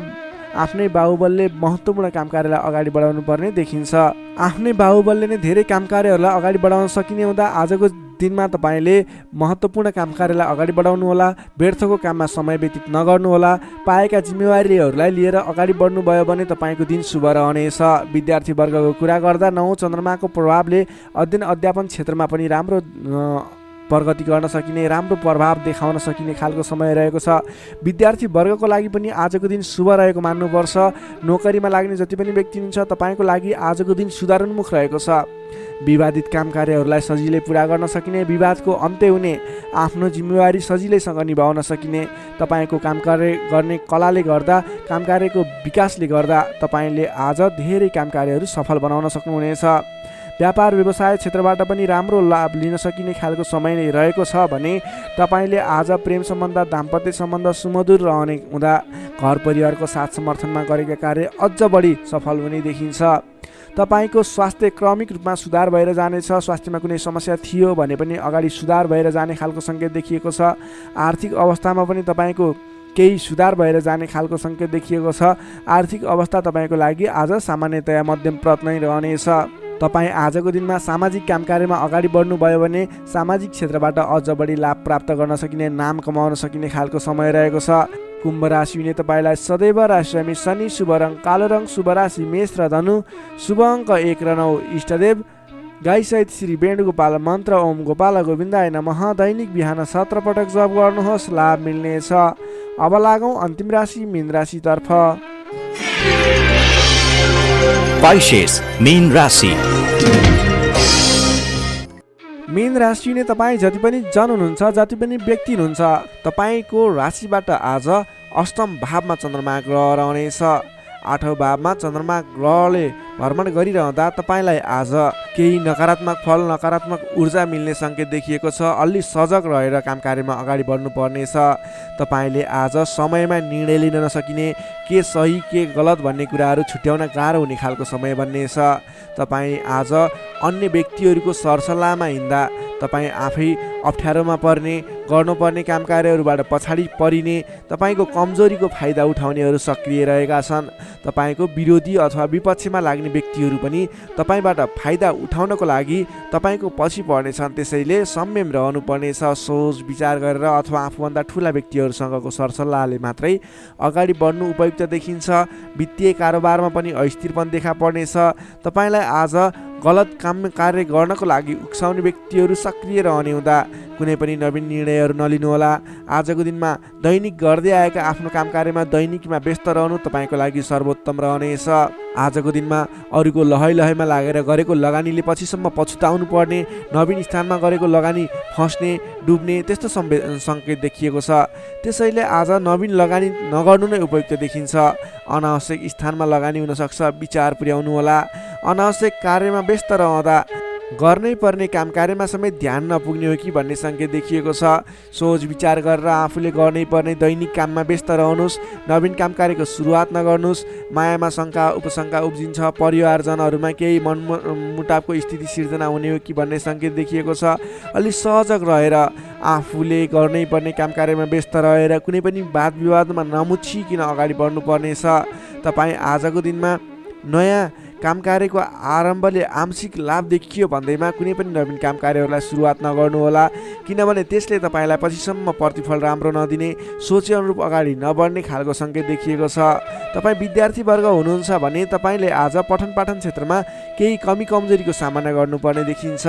आफ्नै बाहुबलले महत्त्वपूर्ण काम कार्यलाई अगाडि बढाउनु पर्ने देखिन्छ। आफ्नै बाहुबलले नै धेरै काम कार्यहरूलाई अगाडि बढाउन सकिने हुँदा आजको दिनमा तपाईँले महत्त्वपूर्ण काम कार्यलाई अगाडि बढाउनुहोला। व्यर्थको काममा समय व्यतीत नगर्नुहोला। पाएका जिम्मेवारीहरूलाई लिएर अगाडि बढ्नुभयो भने तपाईँको दिन शुभ रहनेछ। विद्यार्थी वर्गको कुरा गर्दा 9 चन्द्रमाको प्रभावले अध्ययन अध्यापन क्षेत्रमा पनि राम्रो प्रगति गर्न सकिने, राम्रो प्रभाव देखाउन सकिने खालको समय रहेको छ। विद्यार्थी वर्गको लागि पनि आजको दिन शुभ रहेको मान्नुपर्छ। नोकरीमा लाग्ने जति पनि व्यक्ति हुनुहुन्छ, तपाईँको लागि आजको दिन सुधारोन्मुख रहेको छ। विवादित काम कार्यहरूलाई सजिलै पुरा गर्न सकिने, विवादको अन्त्य हुने, आफ्नो जिम्मेवारी सजिलैसँग निभाउन सकिने। तपाईँको काम कार्य गर्ने कलाले गर्दा, काम कार्यको विकासले गर्दा तपाईँले आज धेरै काम कार्यहरू सफल बनाउन सक्नुहुनेछ। व्यापार व्यवसाय क्षेत्रबाट पनि राम्रो लाभ लिन सकिने खालको समय नै रहेको छ भने तपाईँले आज प्रेम सम्बन्ध, दाम्पत्य सम्बन्ध सुमधुर रहने हुँदा घर परिवारको साथ समर्थनमा गरेका कार्य अझ बढी सफल हुने देखिन्छ। तपाईँको स्वास्थ्य क्रमिक रूपमा सुधार भएर जानेछ। स्वास्थ्यमा कुनै समस्या थियो भने पनि अगाडि सुधार भएर जाने खालको सङ्केत देखिएको छ। आर्थिक अवस्थामा पनि तपाईँको केही सुधार भएर जाने खालको सङ्केत देखिएको छ। आर्थिक अवस्था तपाईँको लागि आज सामान्यतया मध्यमप्रद नै रहनेछ। तपाईँ आजको दिनमा सामाजिक काम कार्यमा अगाडि बढ्नुभयो भने सामाजिक क्षेत्रबाट अझ बढी लाभ प्राप्त गर्न सकिने, नाम कमाउन सकिने खालको समय रहेको छ। कुम्भ राशि हुने तपाईँलाई सदैव राशिस्वामी शनि, शुभ रङ कालो रङ, शुभ राशि मेष र धनु, शुभ अङ्क 1 र 9, इष्टदेव गाईसहित श्री वेणुगोपाल मन्त्र ओम गोपाल गोविन्दाय नमः दैनिक बिहान 17 पटक जप गर्नुहोस्, लाभ मिल्नेछ। अब लागौँ अन्तिम राशि मीन राशितर्फ। Pisces, मीन राशि। मीन राशि हुने तपाईँ जति पनि जन हुनुहुन्छ, जति पनि व्यक्ति हुनुहुन्छ, तपाईँको राशिबाट आज अष्टम भावमा चन्द्रमा ग्रह रहनेछ। 8औं भावमा चन्द्रमा ग्रहले भ्रमण गरिरहँदा तपाईँलाई आज केही नकारात्मक फल, नकारात्मक ऊर्जा मिल्ने सङ्केत देखिएको छ। अलि सजग रहेर काम कार्यमा अगाडि बढ्नुपर्नेछ। तपाईँले आज समयमा निर्णय लिन नसकिने, के सही के गलत भन्ने कुराहरू छुट्याउन गाह्रो हुने खालको समय बन्नेछ। तपाईँ आज अन्य व्यक्तिहरूको सरसल्लाहमा हिँड्दा तपाईँ आफै अप्ठ्यारोमा पर्ने, गर्नुपर्ने काम कार्यहरूबाट पछाडि परिने, तपाईँको कमजोरीको फाइदा उठाउनेहरू सक्रिय रहेका छन्। तपाईँको विरोधी अथवा विपक्षमा लाग्ने व्यक्तिहरू पनि तपाईँबाट फाइदा उठाउनको लागि तपाईँको पछि पर्नेछन्। त्यसैले संयम रहनुपर्नेछ। सोच विचार गरेर अथवा आफूभन्दा ठुला व्यक्तिहरूसँगको सरसल्लाहले मात्रै अगाडि बढ्नु उपयुक्त देखिन्छ। वित्तीय कारोबारमा पनि अस्थिरपन देखा पर्नेछ। तपाईँलाई आज गलत काम कार्य गर्नको लागि उक्साउने व्यक्तिहरू सक्रिय रहने हुँदा कुनै पनि नवीन निर्णयहरू नलिनुहोला। आजको दिनमा दैनिक गर्दै आएका आफ्नो काम कार्यमा दैनिकीमा व्यस्त रहनु तपाईँको लागि सर्वोत्तम रहनेछ। आजको दिनमा अरूको लहैमा लागेर गरेको लगानीले पछिसम्म पछुताउनु पर्ने, नवीन स्थानमा गरेको लगानी फस्ने, डुब्ने त्यस्तो सङ्केत देखिएको छ। त्यसैले आज नवीन लगानी नगर्नु नै उपयुक्त देखिन्छ। अनावश्यक स्थानमा लगानी हुनसक्छ, विचार पुर्याउनु होला। अनावश्यक कार्यमा व्यस्त रहँदा गर्नै पर्ने काम कार्यमा समेत ध्यान नपुग्ने हो कि भन्ने सङ्केत देखिएको छ। सोच विचार गरेर आफूले गर्नै पर्ने दैनिक काममा व्यस्त रहनुहोस्। नवीन काम कार्यको सुरुवात नगर्नुहोस्। मायामा शङ्का उपशङ्का उब्जिन्छ। परिवारजनहरूमा केही मनमुटावको स्थिति सिर्जना हुने हो कि भन्ने सङ्केत देखिएको छ। अलि सजग रहेर आफूले गर्नै पर्ने काम कार्यमा व्यस्त रहेर कुनै पनि वाद विवादमा नमुछिकन अगाडि बढ्नुपर्नेछ। तपाईँ आजको दिनमा नयाँ काम कार्यको आरम्भले आंशिक लाभ देखियो भन्दैमा कुनै पनि नवीन काम कार्यहरूलाई सुरुवात नगर्नुहोला, किनभने त्यसले तपाईँलाई पछिसम्म प्रतिफल राम्रो नदिने, सोचे अनुरूप अगाडि नबढ्ने खालको सङ्केत देखिएको छ। तपाईँ विद्यार्थी वर्ग हुनुहुन्छ भने तपाईँले आज पठन पाठन क्षेत्रमा केही कमी कमजोरीको सामना गर्नुपर्ने देखिन्छ।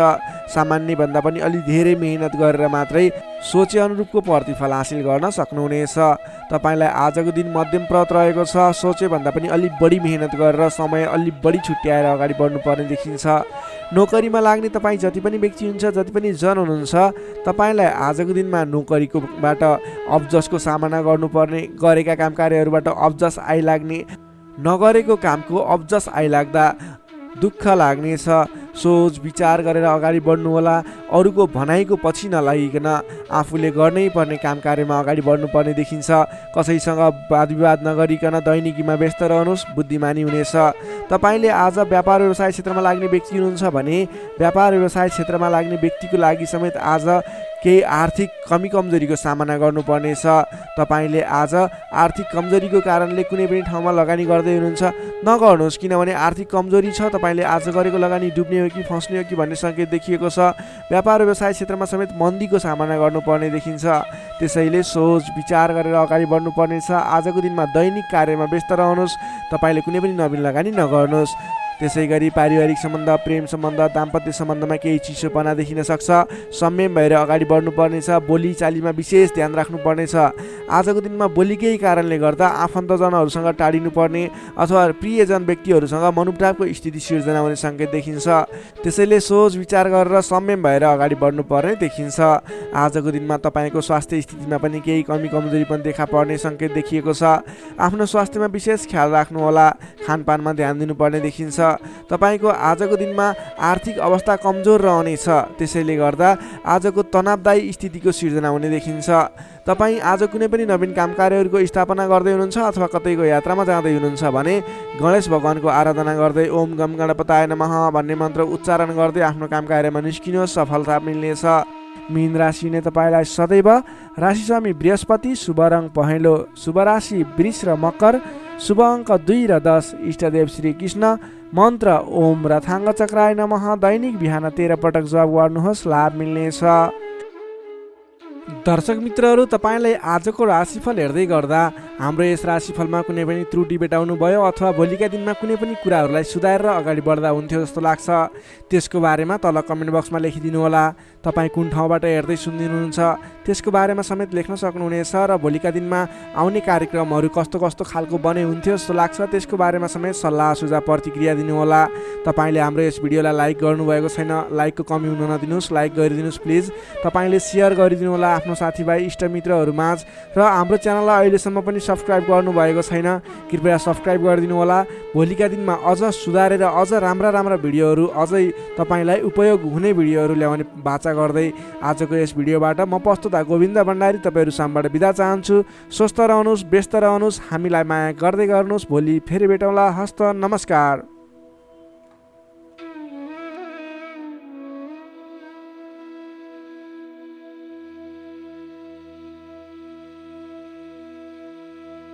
सामान्यभन्दा पनि अलि धेरै मेहनत गरेर मात्रै सोचे अनुरूपको प्रतिफल हासिल गर्न सक्नुहुनेछ। तपाईँलाई आजको दिन मध्यमप्रद रहेको छ। सोचेभन्दा पनि अलि बढी मेहनत गरेर समय अलि बढी छुट्याएर अगाडि बढ्नुपर्ने देखिन्छ। नोकरीमा लाग्ने तपाईँ जति पनि व्यक्ति हुन्छ, जति पनि जन हुनुहुन्छ, तपाईँलाई आजको दिनमा नोकरीकोबाट अब्जसको सामना गर्नुपर्ने, गरेका काम कार्यहरूबाट अब्जस आइलाग्ने, नगरेको कामको अब्जस आइलाग्दा दुःख लाग्नेछ। सोच विचार गरेर अगाडि बढ्नु होला। अरूको भनाइको पछि नलागिकन आफूले गर्नै पर्ने काम कार्यमा अगाडि बढ्नुपर्ने देखिन्छ। कसैसँग वाद विवाद नगरिकन दैनिकीमा व्यस्त रहनुहोस्, बुद्धिमानी हुनेछ। तपाईँले आज व्यापार व्यवसाय क्षेत्रमा लाग्ने व्यक्ति हुनुहुन्छ भने व्यापार व्यवसाय क्षेत्रमा लाग्ने व्यक्तिको लागि समेत आज केही आर्थिक कमी कमजोरीको सामना गर्नुपर्नेछ। तपाईँले आज आर्थिक कमजोरीको कारणले कुनै पनि ठाउँमा लगानी गर्दै हुनुहुन्छ, नगर्नुहोस्, किनभने आर्थिक कमजोरी छ। तपाईँले आज गरेको लगानी डुब्ने हो कि फस्ने हो कि भन्ने सङ्केत देखिएको छ। व्यापार व्यवसाय क्षेत्रमा समेत मन्दीको सामना गर्नुपर्ने देखिन्छ। त्यसैले सोच विचार गरेर अगाडि बढ्नुपर्नेछ। आजको दिनमा दैनिक कार्यमा व्यस्त रहनुहोस्। तपाईँले कुनै पनि नवीन लगानी नगर्नुहोस्। त्यसै गरी पारिवारिक सम्बन्ध, प्रेम सम्बन्ध, दाम्पत्य सम्बन्धमा केही चिसोपना देखिन सक्छ। संयम भएर अगाडि बढ्नुपर्नेछ। बोली चालीमा विशेष ध्यान राख्नुपर्नेछ। आजको दिनमा बोलीकै कारणले गर्दा आफन्तजनहरूसँग टाढिनुपर्ने अथवा प्रियजन व्यक्तिहरूसँग मनमुटावको स्थिति सिर्जना हुने सङ्केत देखिन्छ। त्यसैले सोच विचार गरेर संयम भएर अगाडि बढ्नुपर्ने देखिन्छ। आजको दिनमा तपाईँको स्वास्थ्य स्थितिमा पनि केही कमी कमजोरी पनि देखा पर्ने सङ्केत देखिएको छ। आफ्नो स्वास्थ्यमा विशेष ख्याल राख्नुहोला। खानपानमा ध्यान दिनुपर्ने देखिन्छ। तपाईँको आजको दिनमा आर्थिक अवस्था कमजोर रहनेछ। त्यसैले गर्दा आजको तनावदायी स्थितिको सिर्जना हुने देखिन्छ। तपाईँ आज कुनै पनि नवीन काम कार्यहरूको स्थापना गर्दै हुनुहुन्छ अथवा कतैको यात्रामा जाँदै हुनुहुन्छ भने गणेश भगवानको आराधना गर्दै ओम गम गणपताय नमः भन्ने मन्त्र उच्चारण गर्दै आफ्नो काम कार्यमा निस्किनुहोस्, सफलता मिल्नेछ। मीन राशि ने तपाईँलाई सदैव राशिस्वामी बृहस्पति, शुभ रङ पहेँलो, शुभ राशि वृष र मकर, शुभ अङ्क 2 र 10, इष्टदेव श्री कृष्ण, मन्त्र ओम रथाङ्ग चक्राय नमः। दैनिक बिहान 13 पटक जप गर्नुहोस्, लाभ मिल्नेछ। दर्शक मित्रहरू, तपाईँलाई आजको राशिफल हेर्दै गर्दा हाम्रो यस राशिफलमा कुनै पनि त्रुटि भेटाउनु भयो अथवा भोलिका दिनमा कुनै पनि कुराहरूलाई सुधारेर अगाडि बढ्दा हुन्थ्यो जस्तो लाग्छ, त्यसको बारेमा तल कमेन्ट बक्समा लेखिदिनु होला। तपाईँ कुन ठाउँबाट हेर्दै सुनिदिनुहुन्छ त्यसको बारेमा समेत लेख्न सक्नुहुनेछ र भोलिका दिनमा आउने कार्यक्रमहरू कस्तो कस्तो खालको बने हुन्थ्यो जस्तो लाग्छ त्यसको बारेमा समेत सल्लाह सुझाव प्रतिक्रिया दिनुहोला। तपाईँले हाम्रो यस भिडियोलाई लाइक गर्नुभएको छैन, लाइकको कमी हुन नदिनुहोस्, लाइक गरिदिनुहोस् प्लिज। तपाईँले सेयर गरिदिनु होला आफ्नो साथीभाइ इष्टमित्रहरू माझ, र हाम्रो च्यानललाई अहिलेसम्म पनि सब्सक्राइब गर्नुभएको छैन, कृपया सब्सक्राइब गरिदिनु होला। भोलिका दिनमा अझ सुधारेर अझ राम्रा भिडियोहरू, अझै तपाईँलाई उपयोग हुने भिडियोहरू ल्याउने बाचा गर्दै आजको यस भिडियोबाट म प्रस्तुता गोविन्द भण्डारी तपाईँहरू सामबाट बिदा चाहन्छु। स्वस्थ रहनुहोस्, व्यस्त रहनुहोस्, हामीलाई माया गर्दै गर्नुहोस्। भोलि फेरि भेटौँला। हस्त नमस्कार।